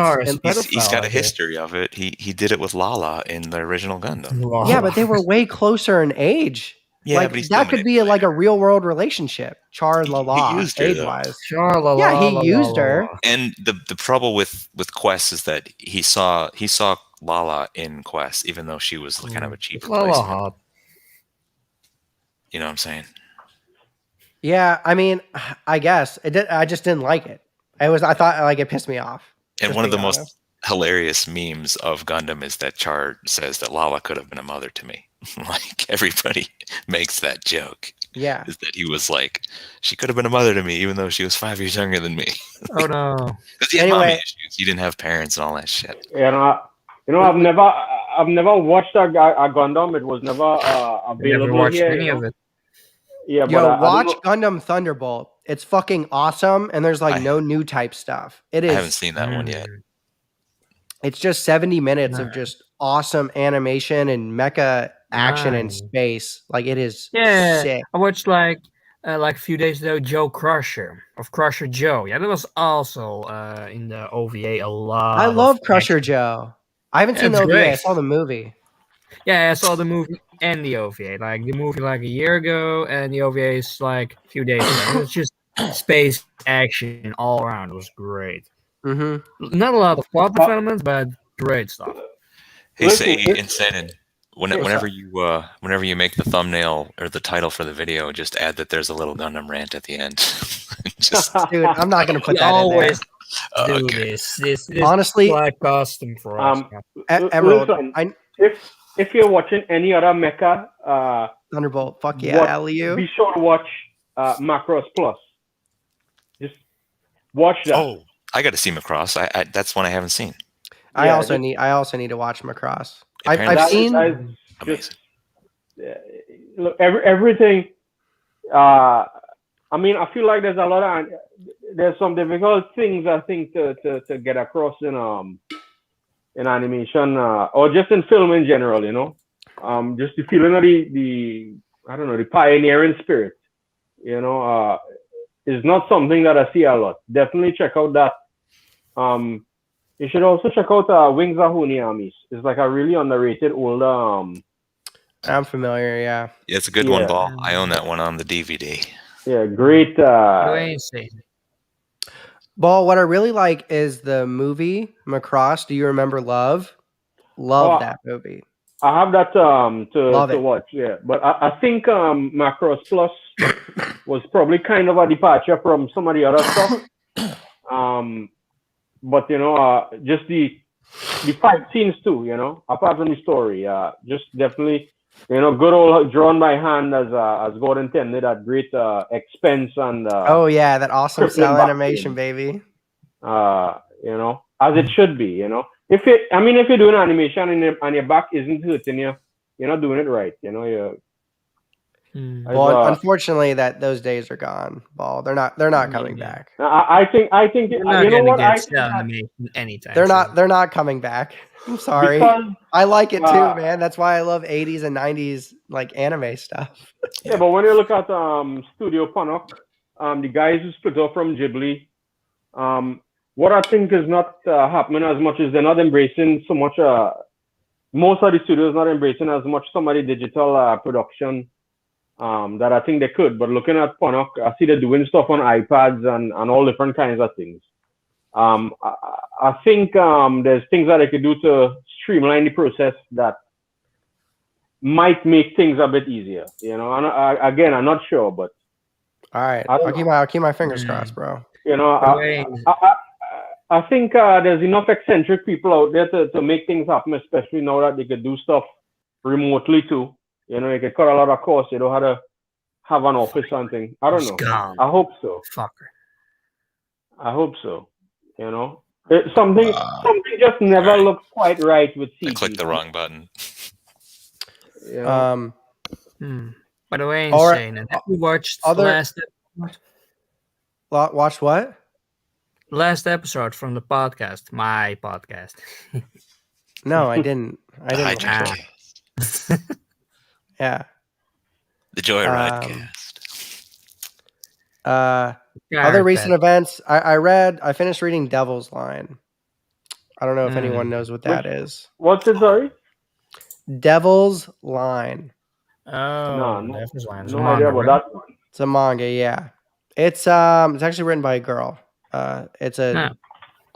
C: He's got a history of it. He did it with Lala in the original Gundam.
A: Yeah, but they were way closer in age.
C: Yeah,
A: like, that could be like a real world relationship. Char Lala, age wise. Yeah, he used her.
C: And the trouble with Quest is that he saw Lala in Quest, even though she was kind of a cheap replacement. You know what I'm saying?
A: Yeah, I mean, I guess I just didn't like it. I thought like it pissed me off.
C: And one of the most hilarious memes of Gundam is that Char says that Lala could have been a mother to me. Like, everybody makes that joke.
A: Yeah,
C: is that he was like, she could have been a mother to me, even though she was 5 years younger than me.
B: Oh no!
C: Because he had mommy issues. He didn't have parents and all that shit.
D: Yeah, I've never watched a Gundam. It was never available
B: never watched
D: here.
B: Any of it.
D: Yeah,
A: but watch Gundam Thunderbolt. It's fucking awesome, and there's no new type stuff. It is.
C: I haven't seen that one yet.
A: It's just 70 minutes of just awesome animation and mecha action in space. Like, it is sick.
B: I watched like a few days ago Joe Crusher of Crusher Joe. Yeah, that was also in the OVA a lot.
A: I love Crusher Joe. I haven't seen the OVA. Great. I saw the movie.
B: Yeah, I saw the movie and the OVA. Like, the movie like a year ago, and the OVA is like a few days ago. It's just space action all around. It was great.
A: Mm-hmm.
B: Not a lot of plot development, but great stuff.
C: Hey, say Inseinen. Whenever you make the thumbnail or the title for the video, just add that there's a little Gundam rant at the end.
A: Dude, I'm not gonna put that
B: always
A: in
B: there.
C: Okay.
B: This
A: honestly,
B: like custom for us.
A: Emerald,
D: if you're watching any other mecha,
A: Thunderbolt, fuck yeah, LU.
D: Be sure to watch Macross Plus. Just watch that.
C: Oh, I got to see Macross. I that's one I haven't seen.
A: I also need to watch Macross. I've seen.
D: Look, everything. I mean, I feel like there's some difficult things, I think, to get across in animation or just in film in general. You know, just the feeling of the pioneering spirit. You know, is not something that I see a lot. Definitely check out that. You should also check out Wings of Huniamis. It's like a really underrated old.
A: I'm familiar, yeah.
C: Yeah, it's a good one, Ball. I own that one on the DVD.
D: Yeah, great.
A: Ball, what I really like is the movie Macross. Do you remember Love? Love that movie.
D: I have that to watch, yeah. But I think Macross Plus was probably kind of a departure from some of the other stuff. But you know, just the fight scenes too, you know, apart from the story, just definitely, you know, good old drawn by hand as God intended at great expense and
A: oh yeah, that awesome cell animation, baby.
D: You know, as it should be, you know. If you're doing animation and your back isn't hurting you, you're not doing it right, you know.
A: Well, unfortunately, those days are gone. Ball. They're not coming back.
D: I think
B: You're not
D: you know
B: gonna
D: what
B: get
D: I think that,
B: animation anytime.
A: They're not coming back. I'm sorry.
D: because
A: I like it too, man. That's why I love 80s and 90s like anime stuff.
D: yeah, but when you look at Studio Panok, the guys who split off from Ghibli, what I think is not happening as much is they're not embracing so much. Most of the studios not embracing as much some of the digital production that I think they could. But looking at Panok, I see they're doing stuff on iPads and all different kinds of things. I think there's things that they could do to streamline the process that might make things a bit easier. You know, and again, I'm not sure, but
A: all right, I'll keep my fingers crossed, bro.
D: You know, I think there's enough eccentric people out there to make things happen, especially now that they could do stuff remotely too. You know, you could cut a lot of costs. You don't have to have an office or something. I don't know.
B: Gone.
D: I hope so.
B: Fucker.
D: I hope so. You know, something just never looks quite right with CG.
C: I clicked the wrong button.
D: You know?
B: By the way,
A: All right.
B: Insane. Have you watched the last episode?
A: Watch what?
B: Last episode from the podcast, my podcast.
A: No, I didn't. I didn't. Yeah.
C: The Joyride cast.
A: Other recent events. I finished reading Devil's Line. I don't know if anyone knows what that is.
D: What's it, sorry?
A: Devil's Line.
B: Oh, no, Devil's Line.
D: No idea about that one.
A: It's a manga, yeah. It's actually written by a girl. It's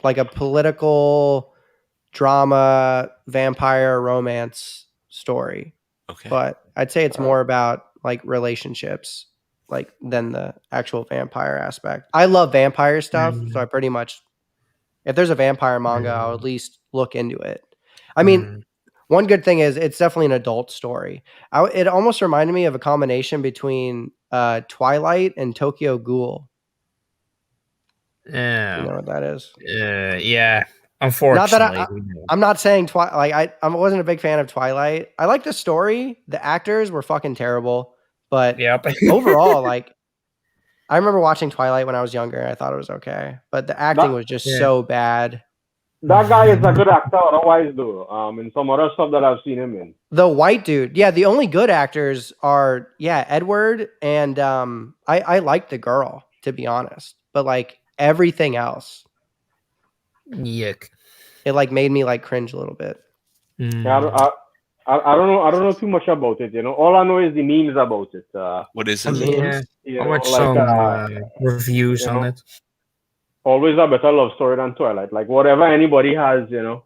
A: like a political drama vampire romance story.
C: Okay.
A: But I'd say it's more about like relationships like than the actual vampire aspect. I love vampire stuff, so I pretty much if there's a vampire manga, I'll at least look into it. I mean, one good thing is it's definitely an adult story. It almost reminded me of a combination between Twilight and Tokyo Ghoul.
B: Yeah.
A: You know what that is?
B: Yeah. Unfortunately.
A: Not that I'm not saying I wasn't a big fan of Twilight. I like the story. The actors were fucking terrible, but overall, like I remember watching Twilight when I was younger. I thought it was okay, but the acting was just so bad.
D: That guy is a good actor, otherwise, though. In some other stuff that I've seen him in.
A: The white dude, yeah. The only good actors are Edward and I like the girl, to be honest, but like everything else.
B: Yuck.
A: It like made me like cringe a little bit.
D: Yeah, I don't know. I don't know too much about it. You know, all I know is the memes about it.
C: What is it?
B: I watched some reviews on it.
D: Always a better love story than Twilight. Like whatever anybody has, you know.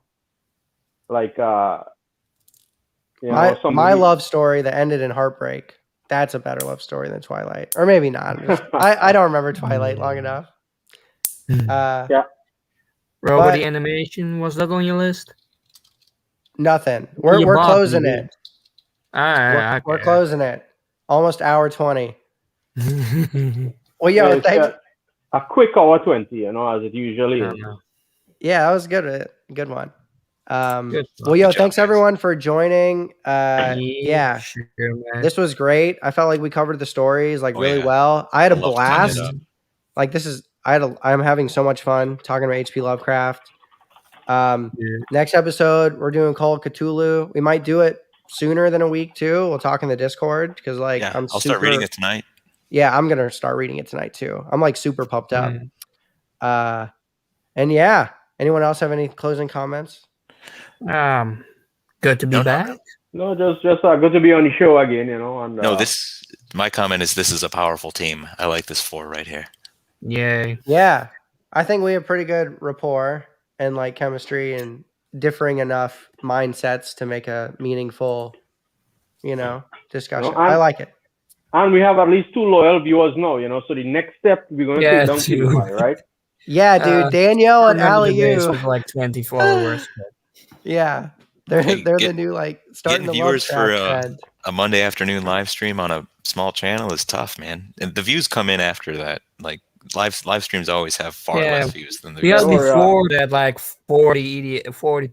D: Like
A: my love story that ended in heartbreak. That's a better love story than Twilight, or maybe not. I don't remember Twilight long enough.
D: Yeah.
B: Robot animation, was that on your list?
A: Nothing. We're closing it.
B: Okay.
A: We're closing it. Almost hour 20. Well, yo, thanks.
D: A quick hour 20, you know, as it usually is.
A: Yeah, that was good. Good one. Well, yo, thanks everyone for joining. Yeah,
B: sure,
A: this was great. I felt like we covered the stories like really well. I had a blast. Like I'm having so much fun talking about HP Lovecraft. Next episode, we're doing Call of Cthulhu. We might do it sooner than a week too. We'll talk in the Discord because I'll
C: start reading it tonight.
A: Yeah, I'm gonna start reading it tonight too. I'm like super pumped up. And yeah, anyone else have any closing comments?
B: Good to be back.
D: No, just good to be on the show again. You know. And,
C: my comment is this is a powerful team. I like this 4 right here.
B: Yay.
A: Yeah, I think we have pretty good rapport and like chemistry and differing enough mindsets to make a meaningful, discussion. I like it.
D: And we have at least 2 loyal viewers now, you know. So the next step we're going to take down PewDiePie, right?
A: Yeah, dude. Danielle and Aliu
B: with like 20 followers.
A: Yeah, they're the new starting the
C: viewers for
A: trend.
C: A Monday afternoon live stream on a small channel is tough, man. And the views come in after that. Like live streams always have far less views than the views.
B: Because before that, like 40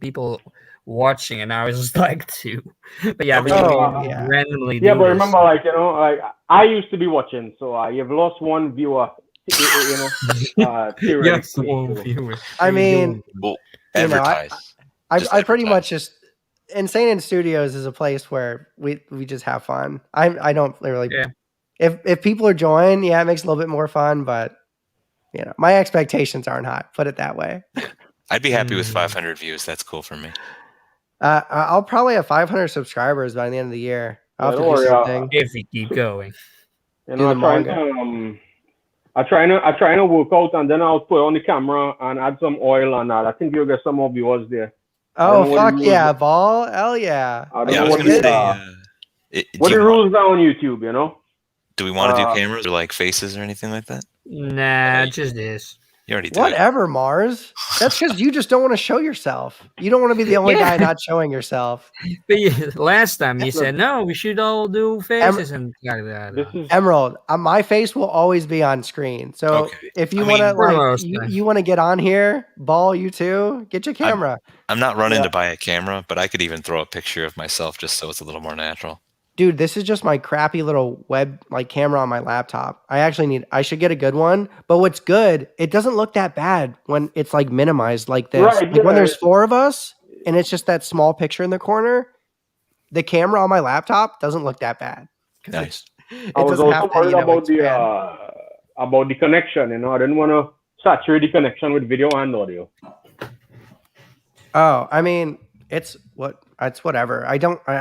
B: people watching, and now it's just like 2. But yeah, randomly.
D: Yeah,
B: do
D: but
B: this.
D: remember, like, like I used to be watching, so you've lost one viewer. Theoretically.
A: I mean,
C: Well,
A: you know,
C: advertise.
A: I pretty much just Inseinen Studios is a place where we just have fun. I don't really if people are joining, it makes it a little bit more fun, but my expectations aren't high. Put it that way.
C: I'd be happy with 500 views. That's cool for me.
A: I'll probably have 500 subscribers by the end of the year. I'll have to do something.
B: If we keep going.
D: I'm trying to work out, and then I'll put on the camera and add some oil on that. I think you'll get some more viewers there.
A: Oh, fuck yeah, Ball. Hell yeah.
D: I was going to say, what are the rules now on YouTube,
C: Do we want to do cameras or like faces or anything like that?
B: Nah, just this.
C: You already did.
A: Whatever, Mars. That's because you just don't want to show yourself. You don't want to be the only guy not showing yourself.
B: But last time you said, no, we should all do faces and like that.
A: Emerald, my face will always be on screen. So if you want to you want to get on here, Ball, you too, get your camera.
C: I'm not running to buy a camera, but I could even throw a picture of myself just so it's a little more natural.
A: Dude, this is just my crappy little web camera on my laptop. I should get a good one. But what's good, it doesn't look that bad when it's like minimized like this.
D: Right,
A: when there's 4 of us and it's just that small picture in the corner, the camera on my laptop doesn't look that bad.
C: Nice.
D: I was also worried about the connection. I didn't want to saturate the connection with video and audio.
A: Oh, I mean, it's whatever. I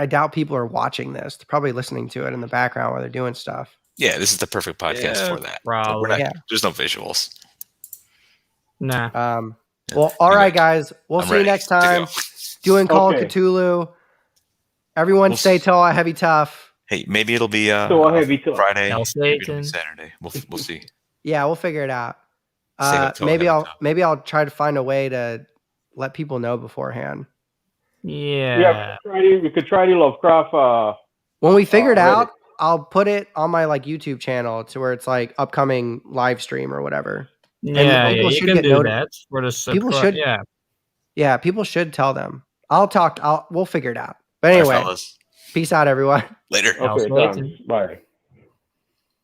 A: doubt people are watching this. They're probably listening to it in the background while they're doing stuff.
C: Yeah, this is the perfect podcast for that.
B: Probably.
C: There's no visuals.
B: Nah.
A: Well, all right, guys. We'll see you next time. Doing Call of Cthulhu. Everyone stay tall, heavy, tough.
C: Hey, maybe it'll be Friday, maybe it'll be Saturday. We'll see.
A: Yeah, we'll figure it out. Maybe I'll try to find a way to let people know beforehand.
B: Yeah.
D: We could try the Lovecraft.
A: When we figure it out, I'll put it on my YouTube channel to where it's like upcoming live stream or whatever.
B: Yeah, you can do that for the
A: people should. Yeah, people should tell them. We'll figure it out. But anyway, peace out, everyone.
C: Later.
D: Okay, bye.